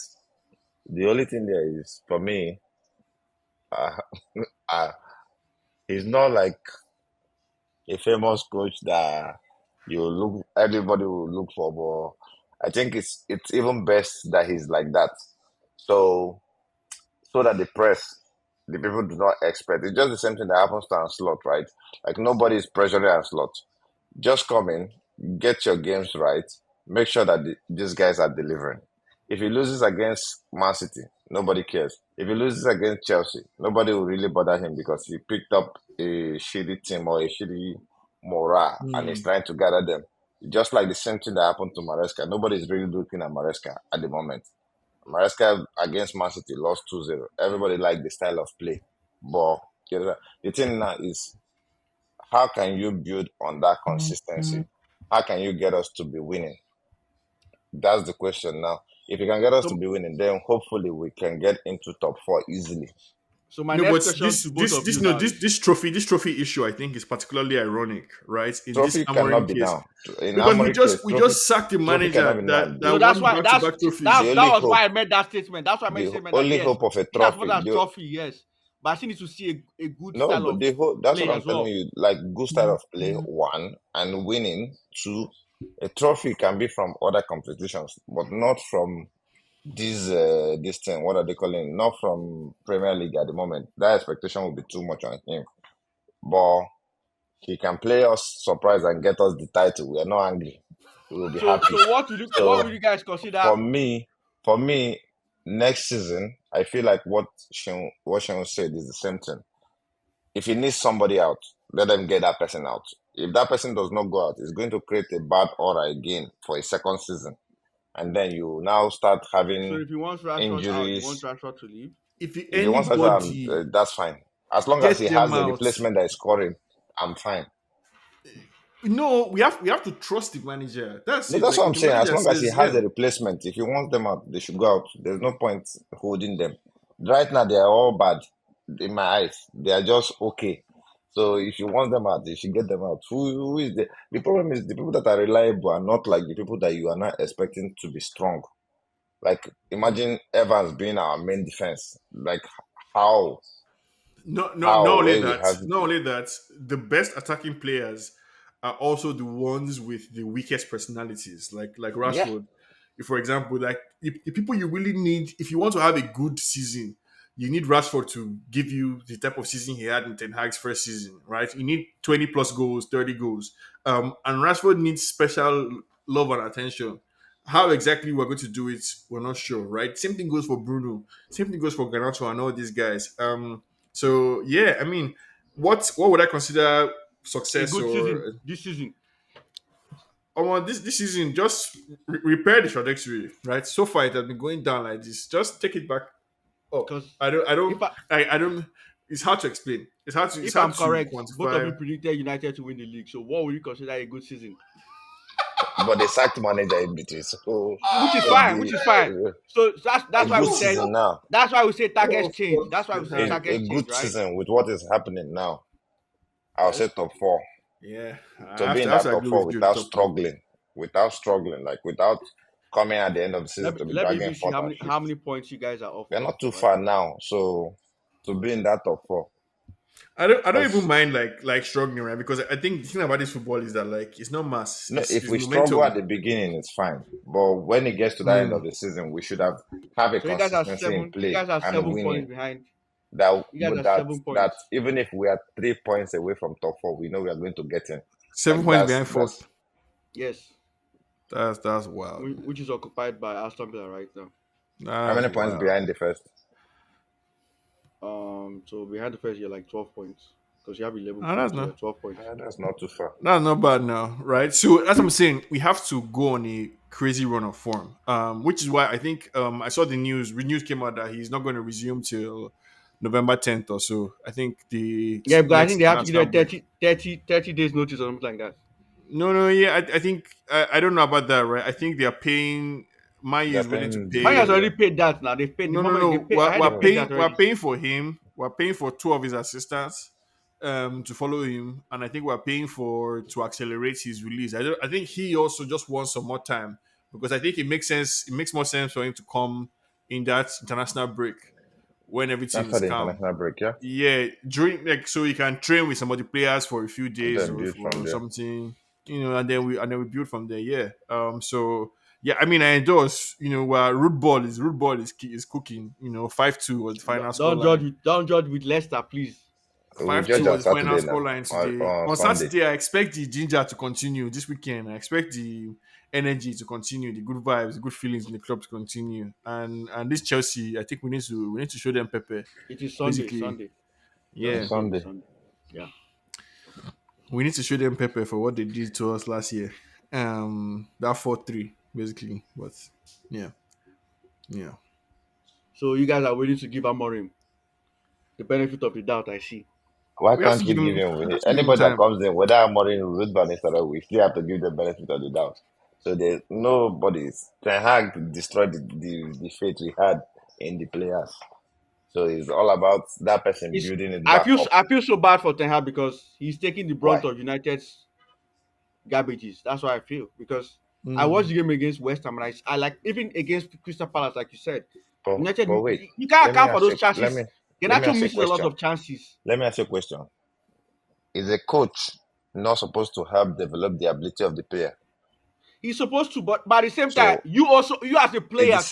The only thing there is for me, uh, uh, he's not like a famous coach that you look everybody will look for. But I think it's even best that he's like that. So so that the press, the people do not expect. It's just the same thing that happens to Anslot, right? Like nobody is pressuring Anslot. Just come in, get your games right, make sure that these guys are delivering. If he loses against Man City, nobody cares. If he loses against Chelsea, nobody will really bother him because he picked up a shitty team or a shitty morale and he's Hmm. trying to gather them. Just like the same thing that happened to Maresca. Nobody is really looking at Maresca at the moment. Maresca against Man City lost 2-0. Everybody liked the style of play. But the thing now is how can you build on that consistency? How can you get us to be winning? That's the question now. If you can get us to So be winning, then hopefully we can get into top four easily. so my No, next but question this to both this of this you no now this is this trophy issue I think is particularly ironic, right? In this Trophy Amorim cannot be case, now. In because Amory case, so we trophy just sacked the trophy cannot manager be now. that so won that's why back-to-back trophies. The that only was why hope I made that statement. That's why I made the the statement that only yes, hope of a in as much trophy. as trophy, yes, but I still need to see a good No, style but of the whole that's what play I'm as telling well. you. Like good style of play, one, and winning, two. A trophy can be from other competitions, but not from this thing. What are they calling? Not from Premier League at the moment. That expectation will be too much on him. But he can play us surprise and get us the title. We are not angry. We will be happy. So what would So you guys consider? for me, for me, next season, I feel like what Sean said is the same thing. If he needs somebody out, let them get that person out. If that person does not go out, it's going to create a bad aura again for a second season. And then you now start So having if you want Rashford out, you want injuries. Rashford to leave. If If he wants us out, anybody that's fine. As long as get he them has a out, replacement that is scoring, I'm fine. no, we have to trust the manager. That's No, it. that's Like what if I'm the saying. As manager long as he says, has yeah. a replacement, if he wants them out, they should go out. There's no point holding them. Right now, they are all bad in my eyes. They are just okay. So if you want them out, you should get them out. Who is the problem is the people that are reliable are not like the people that you are not expecting to be strong. Like imagine Evans being our main defense. Like how Not only where we that, have not only that, the best attacking players are also the ones with the weakest personalities, like yeah. Rashford. If, for example, like the people you really need, if you want to have a good season, you need Rashford to give you the type of season he had in Ten Hag's first season, right? You need 20 plus goals, 30 goals. And Rashford needs special love and attention. How exactly we're going to do it, we're not sure, right? Same thing goes for Bruno. Same thing goes for Garnacho and all these guys. So yeah, I mean, what would I consider A success good season or this season. this season? Just repair the trajectory, right? So far, it has been going down like this. Just take it back up. Because I don't if I I don't. It's hard to explain. It's if hard I'm to correct, both of you quantify. predicted United to win the league. So what would you consider a good season? But they sacked manager in between. Which is So fine, which is fine. So a that's why good we said season now. Oh targets change. fuck, That's why we Ten said A, Hag. a targets change, good right? season with what is happening now. I'll say Yes. top four. Yeah, To be in I have that to top agree four with you. The top four. without struggling, like without coming at the end of the season to be Let me dragging even see fourth and how fifth. many points you guys are off We're not first, too right? far now, so to be in that top four, I don't even because mind like struggling, right? Because I think the thing about this football is that like it's not mass, no, it's, if it's we struggle at momentum. the beginning, it's fine. But when it gets to that end Hmm. of the season, we should have a So you guys are consistency in seven. You play guys are and 7 points winning. behind. That You guys but are that seven that points. even if we are 3 points away from top four, we know we are going to get in. 7 Like points that's behind that's fourth. Yes. That's wild, man. which is occupied by Aston Villa right now. How That's many points wild. behind the first? So behind the first, you're like 12 points because you have 11 Oh, that's points, so not you're 12 points. That's not too far. that's not bad now, right? So as I'm saying, we have to go on a crazy run of form. Which is why I think I saw the news came out that he's not going to resume till November 10th or so. I think the Yeah, because I think next they have to give international them break. 30 days notice or something like that. No, no, yeah, I think I don't know about that, right? I think they are paying. Maya They're is willing to paying Mine has pay. already yeah. paid that now. They've paid the No, no, moment they no. pay. I We're, had they we're paid paying. that We're already. paying for him. We're paying for two of his assistants, to follow him, and I think we're paying for to accelerate his release. I think he also just wants some more time because I think it makes sense. It makes more sense for him to come in that international break when everything After is the calm. international break, yeah. Yeah, during like so he can train with some of the players for a few And days then or build from for there. something, and then we build from there. Yeah. So yeah, I mean I endorse. Root ball is cooking. 5-2 was the final scoreline. Don't judge with Leicester, please. We'll Five judge two on was the final Saturday now. scoreline On, today. on On Sunday. Saturday, I expect the ginger to continue this weekend. I expect the energy to continue, the good vibes, the good feelings in the club to continue. And this Chelsea, I think we need to show them Pepe. It is Sunday. Basically, Sunday. Just On the yeah, game is Sunday. Sunday. Yeah. we need to show them Pepe for what they did to us last year. That 4-3 basically, but yeah, yeah. So you guys are willing to give Amorim the benefit of the doubt, I see. Why We have to can't give we him, give him we have to give him anybody that time. comes in, whether I'm more in Ruth Van Nistelrooy, we still have to give the benefit of the doubt. So there's nobody's Ten Hag destroyed the faith we had in the players. So it's all about that person It's, building it back up. I feel so bad for Ten Hag because he's taking the brunt Why? of United's garbages. That's what I feel because I watched Mm. the game against West Ham and I like even against Crystal Palace, like you said, United. But wait, You can't let me account for ask those you chances. let me Ganacho ask you a misses a lot question. of chances. Let me ask you a question. Is a coach not supposed to help develop the ability of the player? He's supposed to, but at the same time, So you as a player too it's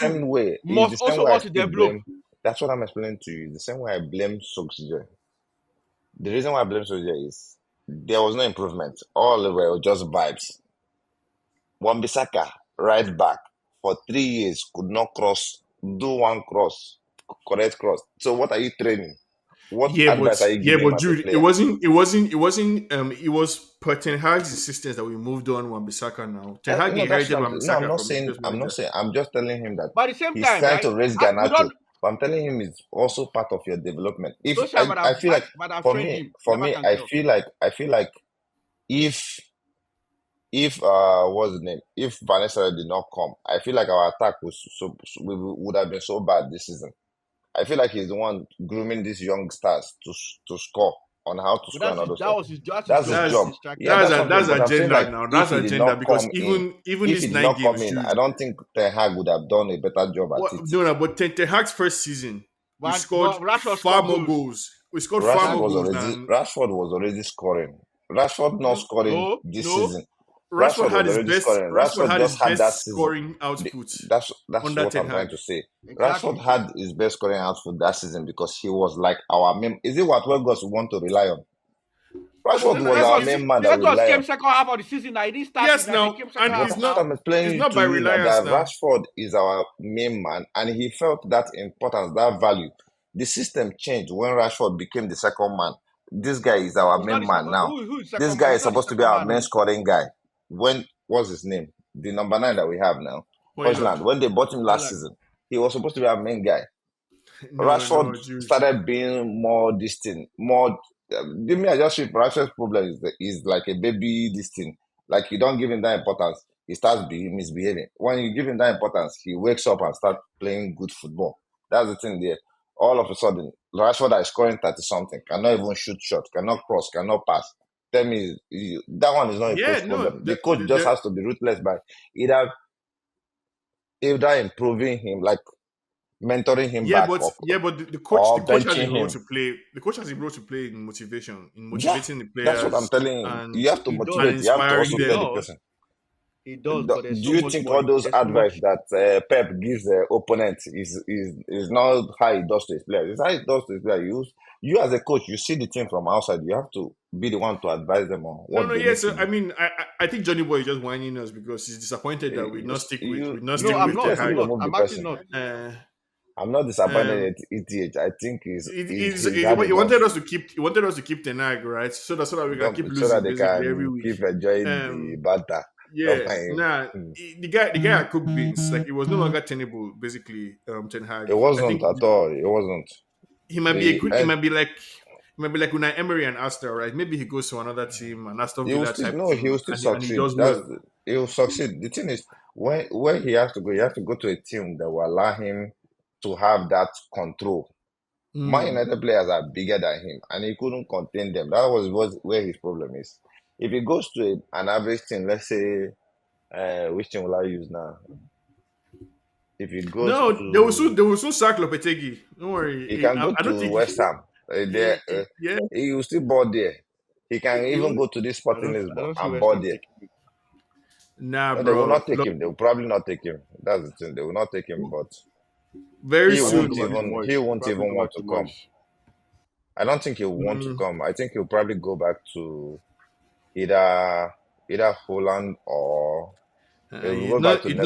must the same also way I want to still develop. blame. That's what I'm explaining to you. The same way I blame Solskjaer. The reason why I blame Solskjaer is there was no improvement. All were just vibes. Wan-Bissaka, right back, for 3 years could not cross, do one cross, correct cross. So what are you training? What Yeah, but advice are you yeah, giving him but as a dude, it player? wasn't. It wasn't. It wasn't. It was per Ten Hag's insistence that we moved on Wan Bissaka now. Ten Hag No, that's inherited what Wan no, I'm Bissaka not from the saying. previous I'm not manager. saying. I'm just telling him that But at the same he's time, trying right? to raise We Garnacho. don't. But I'm telling him it's also part of your development. If Solskjaer I feel like might have for trained me, him. for Never me, can tell. I feel like if if what's the name? If Vanessa did not come, I feel like our attack we would have been so bad this season. I feel like he's the one grooming these young stars to score on how to But score and all those stuff. that's his That's his job That's as job. a striker. Yeah, that's that's a, what I'm saying. that's But I'm saying agenda like now. if That's he did not agenda because come in, even if these he did nine not come games, in, dude. I don't think Ten Hag would have done a better job at What, it. no, no, but Ten Hag's first season, we scored But Rashford far scored more goals. goals. We scored far more goals than Rashford was already scoring. Rashford not scoring No, this no. season. Rashford Rashford had was his already best. scoring. Rashford Rashford had his just had that best season. scoring output That's under what Ten I'm trying Hag. to say. Rashford Exactly. had his best scoring output that season because he was like our main. Is it what Wegos want to rely on? No, Rashford no, was our is main it? man that we Juventus rely came on. second half of the season. Now he didn't start it. Yes, Now they now, came second and Yeah, half it's that's what not. now. I'm It's explaining not to by you now reliance that now. Rashford is our main man and he felt that importance, that value. The system changed when Rashford became the second man. This guy is our He's not main the man second. now. Who is This second? guy He's is not the supposed to be second our man. main No. scoring guy. When what's his name? The number 9 that we have now, Hoyland. Hojland. When they bought him last Holland. season, he was supposed to be our main guy. No, Rashford no, dude. started being more distant, more. Give me a just feel Rashford's problem is like a baby this thing. Like you don't give him that importance, he starts misbehaving. When you give him that importance, he wakes up and starts playing good football. That's the thing there. All of a sudden, Rashford that is scoring 30 something, cannot even shoot shot, cannot cross, cannot pass. Tell me, that one is not a Yeah, coach no. problem. The coach just has to be ruthless by either improving him, like mentoring him Yeah, back but up, the or coach has a benching role him. to play. The coach has a role to play in motivation, in Yeah, motivating the that's what I'm players telling you. and You have to He and does. motivate. You have to inspiring also He tell them. the does. person. He does. Do But there's do so you much think more. all those There's so advice much. that Pep gives the opponent is not how he does to his players? It's how he does to his players. you as a coach, you see the team from outside. You have to be the one to advise them on No, what no, they yeah. need to So I do. mean, I think Johnny Boy is just whining us because he's disappointed that You, we not No, stick you I'm with Ten not. let's I'm Hag. leave not. remove the I'm actually person. not. Uh, I'm not um, disappointed at ETH. I think he's he had enough. wanted us to keep Ten Hag, right? So that we can keep So that losing they basically every can week. keep enjoying the Um, banter. Don't yeah, mind nah. him. The guy had cooked beans. Like it was no longer tenable. Basically, Ten Hag. It I wasn't think at all. It wasn't. he might be a The good. He end. might be like Unai Emery and Arsenal, right? Maybe he goes to another team, an Aston He will Villa still type no. He team, will still and he succeed. does well. He will succeed. The thing is, where he has to go, he has to go to a team that will allow him to have that control. Man Hmm. United players are bigger than him, and he couldn't contain them. That was where his problem is. If he goes to an average team, let's say, which team will I use now? If he goes No, to, they will soon sack Lopetegui. Don't worry. he can go I don't to think. West Ham. Yeah. He will still board there. He can He even won't- go to this I Sporting don't. I Lisbon don't see and West board Ham there. taking him. Nah, No, they will bro. not take Look, him. They will probably not take him. That's the thing. They will not take him, but very Probably soon. go back to he Moyes. won't Probably even go want back to to come. Moyes. I don't think he'll want to Mm, come. I think he'll probably go back to either Holland or he'll go back to Netherlands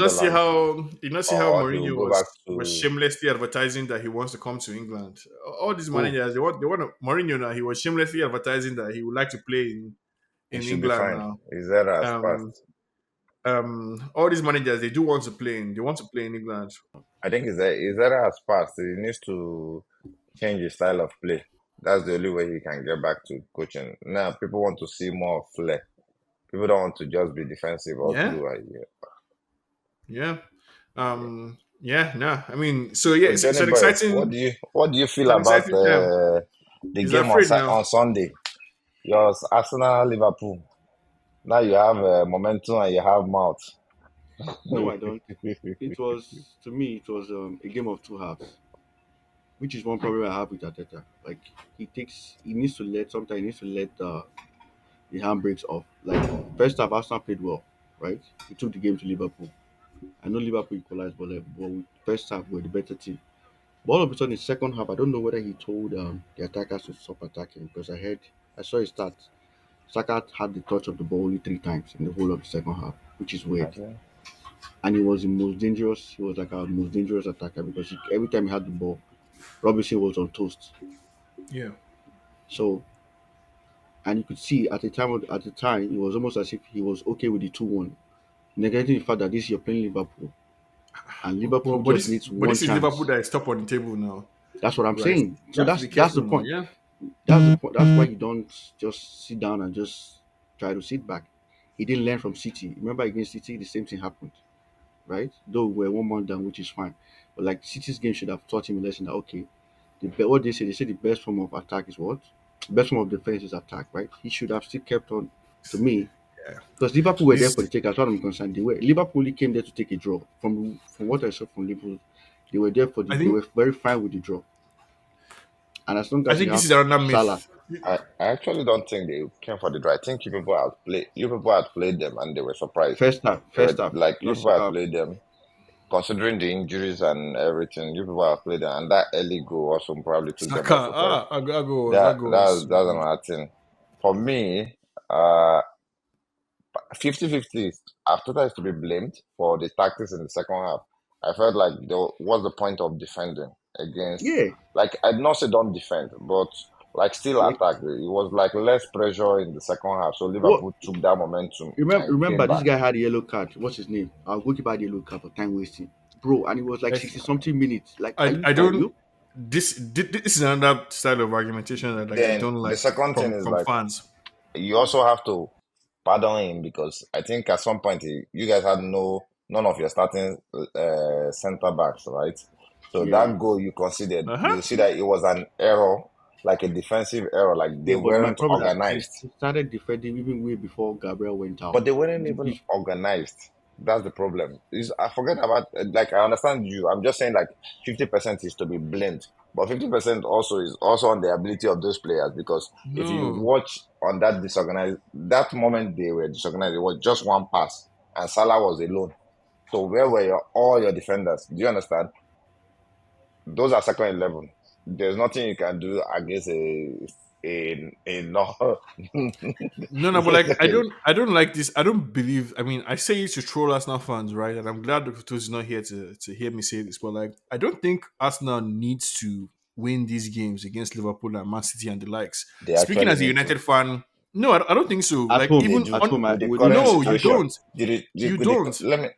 you not see how or he'll Mourinho go back was to shamelessly advertising that he wants to come to England. All these who? managers they want Mourinho now. He was shamelessly advertising that he would like to play He in should be England fine. now. His era has Um, passed. all these managers they do want to play in. They want to play in England. I think his era has passed. He needs to change his style of play. That's the only way he can get back to coaching. Now people want to see more flair. People don't want to just be defensive all Yeah, through. yeah, yeah. No, I mean, so yeah, So Johnny it's an boy, exciting, what do you it's feel an about exciting time. the He's game afraid now. On Sunday? Your Arsenal Liverpool. Now you have momentum and you have mouth. No, I don't. It was to me. It was a game of two halves, which is one problem I have with Ateta. Like he needs to let sometimes he needs to let the handbrakes off. Like first half, Arsenal played well, right? He took the game to Liverpool. I know Liverpool equalized, but first half we're the better team. But all of a sudden, in the second half, I don't know whether he told the attackers to stop attacking because I saw his stats. Saka had the touch of the ball only three times in the whole of the second half, which is weird. Okay. And he was the most dangerous. He was like our most dangerous attacker because every time he had the ball, Robinson was on toast. Yeah. So, and you could see at the time, it was almost as if he was okay with the 2-1, negating the fact that this year playing Liverpool, and Liverpool just needs But one this is Liverpool chance. that is top on the table now, That's what I'm right? saying. You So have to be that's the careful now. point. Yeah. That's the point. That's why you don't just sit down and just try to sit back. He didn't learn from City. Remember against City, the same thing happened, right? Though we're 1 month down, which is fine. But like City's game should have taught him a lesson that okay, what they say the best form of attack is what? Best form of defense is attack, right? He should have still kept on to me. Yeah. Because Liverpool were there This for the take, as far as I'm concerned. They were Liverpool only came there to take a draw. From what I saw from Liverpool, they were there for I they think were very fine with the draw. And as long I as you think this have is another Salah, myth. I actually don't think they came for the draw. I think you people outplayed them and they were surprised. They were first half, like you not people second half. outplayed them. Considering the injuries and everything, you people outplayed them and that early goal also probably took them Saka, by surprise. Ago was That's another thing. For me, 50-50. Arteta is to be blamed for the tactics in the second half. I felt like what's the point of defending against? Yeah, Like I'd not say don't defend, but like still like attack. It was like less pressure in the second half, so what? Liverpool took that momentum and Remember, came this back. guy had a yellow card. What's his name? Our goalkeeper had a yellow card for time wasting, bro. And it was like I, 60 something minutes. Like, are you I for don't. real? This is another style of argumentation that like I Then don't the like second thing is from like fans. you also have to pardon him because I think at some point you guys had none of your starting center backs, right? So Yeah. that goal you considered, Uh huh. you see that it was an error, like a defensive error, like they Yeah, but my weren't problem is that organized. they started defending even way before Gabriel went out. But they weren't The even pitch- organized. That's the problem. I forget about like I understand you. I'm just saying like 50% is to be blamed, but 50% also is also on the ability of those players because if you No. watch on that disorganized that moment they were disorganized, it was just one pass and Salah was alone. So where were all your defenders? Do you understand? Those are second 11. there's nothing you can do against a no. No, no, but like I don't like this. I don't believe. I mean, I say it to troll Arsenal fans, right? And I'm glad Dr. Toz is not here to hear me say this. But like, I don't think Arsenal needs to win these games against Liverpool and Man City and the likes. They Speaking actually as a need to. United fan, no, I don't think so. At Like, home, They even do at on home, with the with the current no, you situation. situation. don't. You With the, don't. let me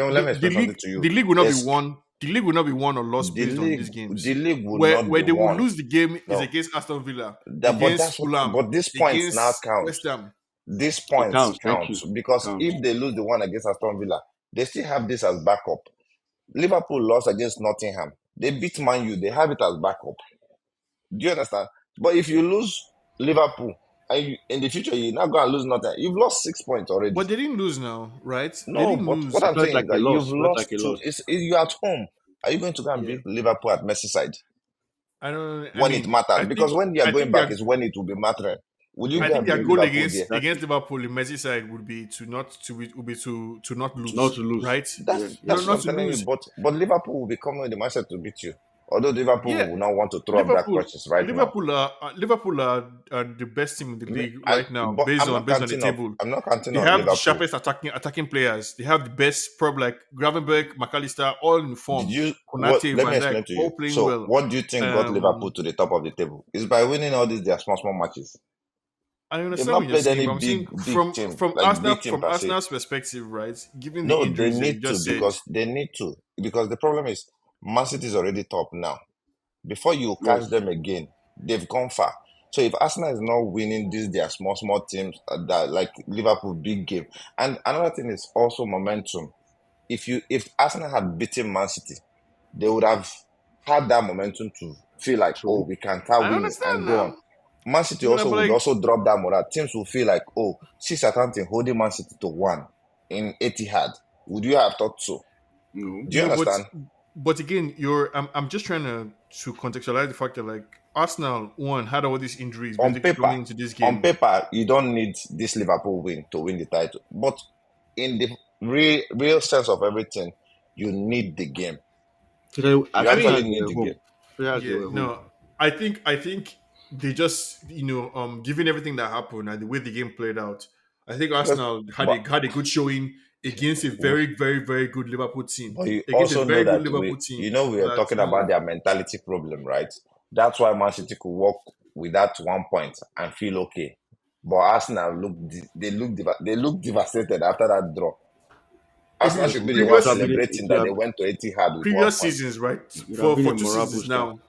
let me explain something to you. The league will not be There's won. The league will not be won or lost the based on league these games. the league would Where not be they will won. lose the game is No, against Aston Villa, but against that's what. Fulham, But these points now against count. West Ham. These It points counts. Thank count you. It because counts. if they lose the one against Aston Villa, they still have this as backup. Liverpool lost against Nottingham. They beat Man U. They have it as backup. Do you understand? But if you lose Liverpool and in the future you're not going to lose nothing, you've lost 6 points already. But they didn't lose now, right? They No, didn't but what lose. I'm Felt saying like is a that you've loss. Felt like lost a two. loss. Is you're at home. Are you going to go and Yeah, beat Liverpool at Merseyside I don't. I when it mean, matters? Because when you're I going think back their is when it will be mattering. Will you I go think and their bring goal Liverpool there? against Exactly. Liverpool in Merseyside would be to not to be, would be to not Not lose, to lose. right? Yeah, No, That's yeah. what not I'm to telling you. lose. But Liverpool will be coming with the mindset to beat you. Although Yeah, Liverpool will not want to throw up their Liverpool, crutches right now. Liverpool are the best team in the league And right now, but based on the table. I'm not counting They on have the Liverpool. sharpest attacking players. They have the best, probably like Gravenberg, McAllister, all in Did form. you what? Konate, Let me Van Dijk, explain to you. all playing So, well. what do you think got Liverpool Um, to the top of the table? Is by winning all these their small matches. I They've understand what not you're played saying, any but I'm saying big team like big team From per se. Arsenal's perspective, right? Given the No, they injuries that you need to just said, because the problem is Man City is already top now. Before you catch Yes. them again, they've gone far. So if Arsenal is not winning these their small teams that like Liverpool big game, and another thing is also momentum. If Arsenal had beaten Man City, they would have had that momentum to feel like, oh, True. we can start I winning and understand go on. now. Man City No, also but would like, also drop that morale. Teams will feel like, oh, see Southampton holding Man City to one in Etihad. Would you have thought so? No. Do you no, understand? but again, I'm just trying to contextualize the fact that like Arsenal one had all these injuries On basically paper, coming into this game. you don't need this Liverpool win to win the title. But in the real sense of everything, you need the game. Today, You I especially actually mean, as they need were the home. game. Especially as they yeah, were home. no, I think they just given everything that happened and the way the game played out, I think Because, Arsenal but had a good showing against a very good Liverpool team. But you Against a also know very good that Liverpool team we are that talking about their mentality problem, right? That's why Man City could walk with that 1 point and feel okay. But Arsenal they look devastated after that draw. Arsenal even Yes, should be the one previous celebrating it that would they have, went to Etihad with one previous point. seasons, right? it would have been For a two morale seasons booster. now,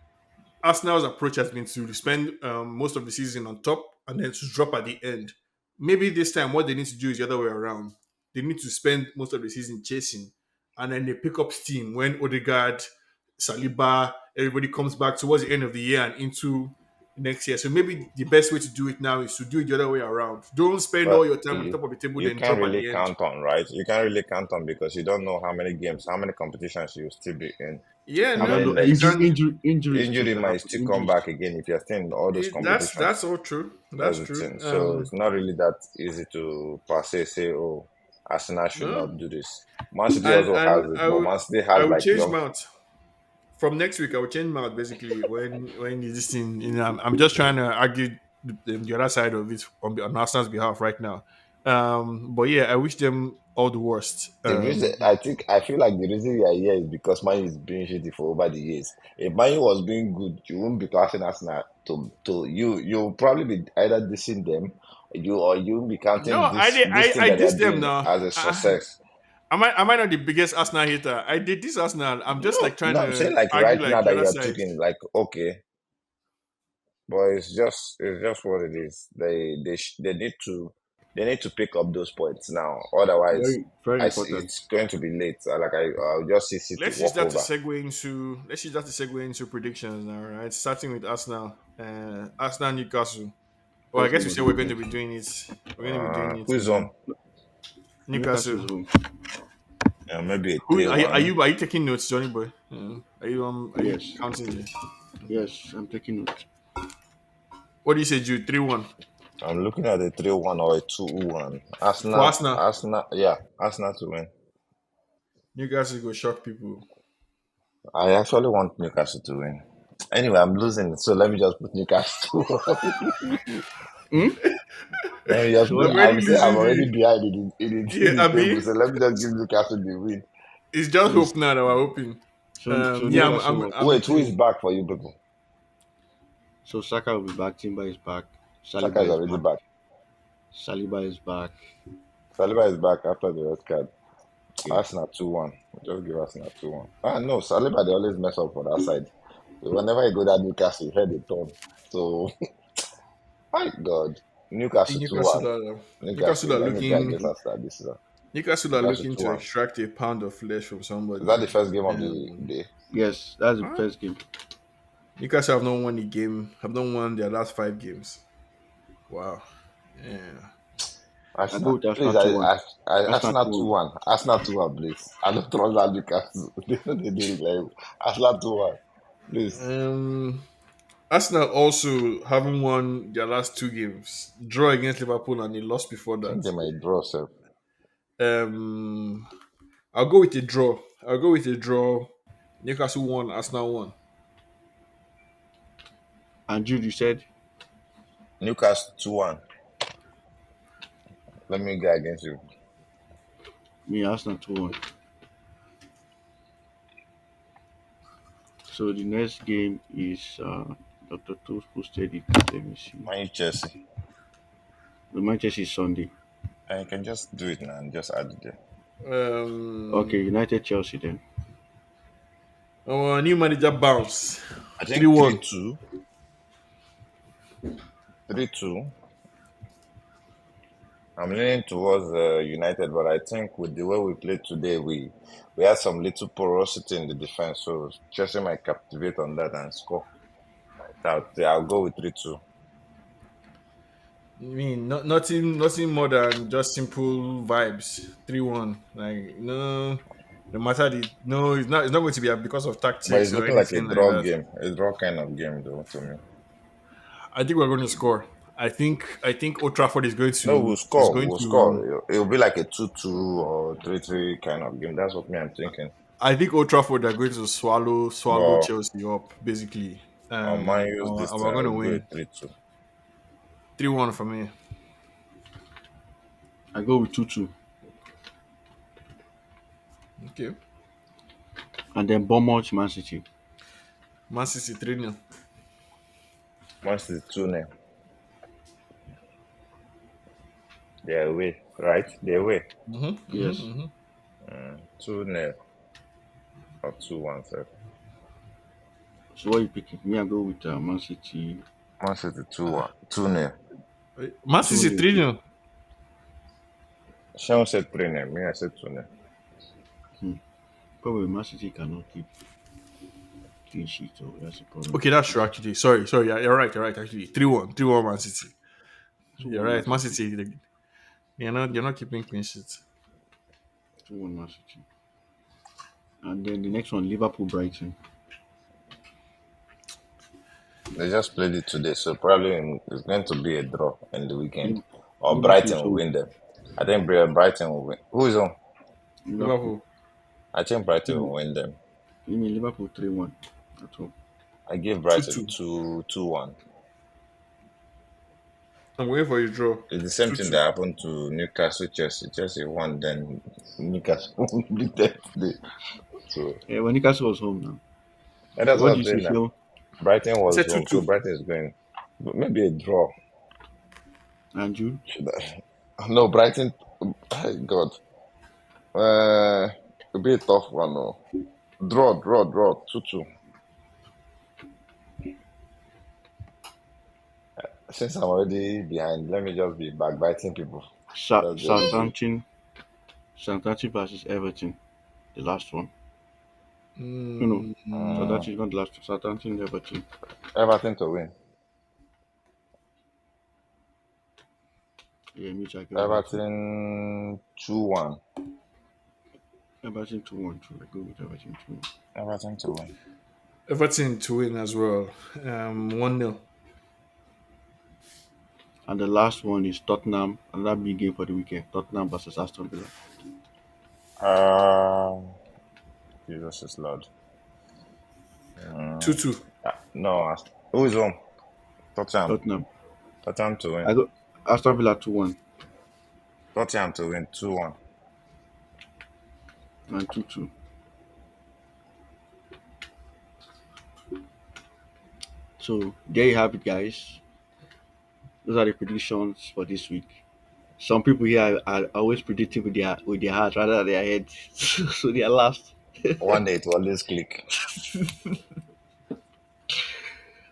Arsenal's approach has been to spend most of the season on top and then to drop at the end. Maybe this time, what they need to do is the other way around. They need to spend most of the season chasing, and then they pick up steam when Odegaard, Saliba, everybody comes back towards the end of the year and into next year. So maybe the best way to do it now is to do it the other way around. Don't spend But all your time on the top of the table, you then can't drop at really the end. count on, right? You can't really count on because you don't know how many games, how many competitions you will still be in. Yeah, You How don't many no, know. you legs. can. Injuries too Injury can might happen. still come Injuries. back again if you're still in all those That's competitions. all true. That's That's the true. thing. So it's not really that easy to per se say, oh, Arsenal should No, not do this. Man City and also has it, but Man City I has will like change young. mount from next week. I will change mount basically when this thing. I'm just trying to argue the other side of it on Arsenal's behalf right now. But yeah, I wish them all the worst. The reason I feel like the reason we are here is because Man U is being shitty for over the years. If Man U was being good, you wouldn't be classing Arsenal to you. You'll probably be either dissing them, you won't be No, counting this thing I that they diss are them doing now. as a success. Am I not the biggest Arsenal hater? I did this Arsenal. I'm just No, like trying no, I'm to saying like argue right now like the that other you're side. talking, like okay, but it's just what it is. They need to pick up those points now. Otherwise, Very, very important. it's going to be late. I'll just see City walk over. Let's use that to segue into predictions now, right? Starting with Arsenal. Arsenal Newcastle. Well, I Let's guess move we on say to we're going to prediction. be doing it. We're going to be doing it. Who's on? Newcastle Newcastle. is home. Maybe a Who three one. are you taking notes, Johnny boy? Are you Yes. counting there? Yes, I'm taking note. What do you say, Jude? 3-1 I'm looking at a 3-1 or a 2-1. for Arsenal. Arsenal to win. Newcastle go shock people. I actually want Newcastle to win. Anyway, I'm losing, so let me just put Newcastle. Hmm? Let me just So put. what I'm do I already would say I'm losing already the behind yeah, in the table, Abby. so let me just give Newcastle the win. It's just you? hope now that we're hoping. So Yeah, Newcastle what? I'm Wait, who is between. back for you people? So Saka will be back. Timber is back. Saka Saliba is is already back. back. Saliba is back. Saliba is back after the red card. Yeah. Arsenal 2-1. Just give Arsenal 2-1. Ah, no, Saliba, they always mess up for that side. So whenever you go that Newcastle, you head the turn. So, my God. I think Newcastle 2-1. Newcastle Newcastle, are let me go looking against Arsenal this season. Newcastle are Newcastle looking to 2-1. extract a pound of flesh from Is that the somebody. first game of the Um, day? Yes, that's the huh? first game. Newcastle have not won a game. Have not won their last 5 games. Wow. Yeah. I go Arsenal, with Arsenal please, 2-1. Arsenal Arsenal 2-1. 2-1. Arsenal 2-1, please. I don't trust that Newcastle. They know they do reliable. Arsenal 2-1, please. Um, Arsenal also haven't won their last 2 games. Draw against Liverpool and they lost before I think that. they might draw, sir. Um, I'll go with a draw. I'll go with a draw. Newcastle won. Arsenal won. And Jude, you said Newcastle 2-1. Let me go against you. me Arsenal 2-1. So the next game is Dr. Toast posted it. Let me see. Man, Chelsea. The Manchester is Sunday. And you can just do it now and just add it there. Okay, Um, United Chelsea then. our new manager bounce I three think one. 3-2. 3-2. I'm leaning towards United, but I think with the way we played today, we had some little porosity in the defense, so Chelsea might captivate on that and score. I'll go with 3-2. I mean, nothing more than just simple vibes. 3-1. Like no matter the no, it's not going to be because of But it's tactics or looking like a anything like draw that. game, a draw kind of game, though, to me. I think we're going to score. I think Old Trafford No, we'll is score. going We'll to. score. It'll be like a 2-2 or 3-3 kind of game. That's what me I'm thinking. I think Old Trafford are going to swallow But Chelsea up basically, on Man U's and this we're thing, I going to would go win with 3-2. 3-1 for me. I go with 2-2. Okay, And then Bournemouth Man City. Man City 3-0. Man City 2-0. They're away, right? They're away. Mm-hmm, mm-hmm, Yes. mm-hmm. 2-0 or 2-1, sir. So what are you picking? Me, I go with Man City Man City 2-1. 2-0. Man City 2-0. 3-0. Sean said 3-0. Me, I said 2-0. Hmm. Probably Man City cannot keep clean sheet, so that's the problem. Okay, that's true. Actually, sorry. Yeah, you're right. You're right. Actually, 3-1, 3-1 Man City. You're 2-1 Man right. Man City. City. You're not keeping clean sheets. 2-1 Man City. And then the next one, Liverpool Brighton. They just played it today, so probably it's going to be a draw in the weekend. Liv- Or Liverpool is Brighton will home. win them. I think Brighton will win. Who is on? Liverpool. Liverpool. I think Brighton will win them. You mean Liverpool 3-1 at home. I give Two Brighton two. 2-1. I'm waiting for your draw. It's the same Two thing two. that happened to Newcastle Chelsea. Chelsea won, then Newcastle beat them today. So Yeah, when Newcastle was home now. and So that's what what do I'm you say, saying now. Phil? Brighton I was said two home, so two. Brighton is going. But maybe a draw. And Jude? Should I? No, Brighton. God. It'll be a tough one. No. Draw. 2-2. Since I'm already behind, let me just be backbiting people. That's just do it. Southampton versus Everton. The last one. No. Mm, Mm, Southampton is not the last. Southampton Everton. Everton to win. Yeah, me check Everton. Everton 2-1. Everton 2-1 too. I go with Everton 2-1. Everton to win. Everton to win as well. 1-0. And the last one is Tottenham. Another big game for the weekend. Tottenham versus Aston Villa. Uh, Jesus is Lord. Mm, 2-2. No, who is home? Tottenham. Tottenham. Tottenham to win. I go Aston Villa 2-1 Tottenham to win 2-1. and 2-2. So there you have it, guys. Those are the predictions for this week. Some people here are always predicting with their heart rather than their head, so they are last. One day it will always click.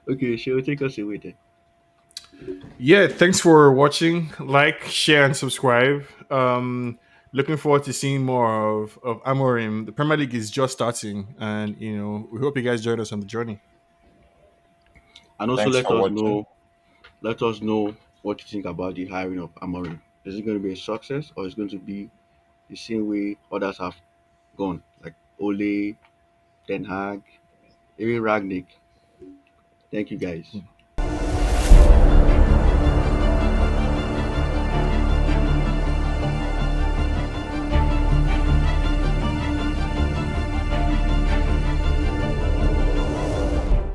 Okay, shall take us away then? Yeah, thanks for watching. Like, share, and subscribe. Looking forward to seeing more of Amorim. The Premier League is just starting, and we hope you guys join us on the journey. And also Thanks let for us watching. know what you think about the hiring of Amorim. Is it going to be a success or is it going to be the same way others have gone, like Ole, Ten Hag, even Ragnick? Thank you guys.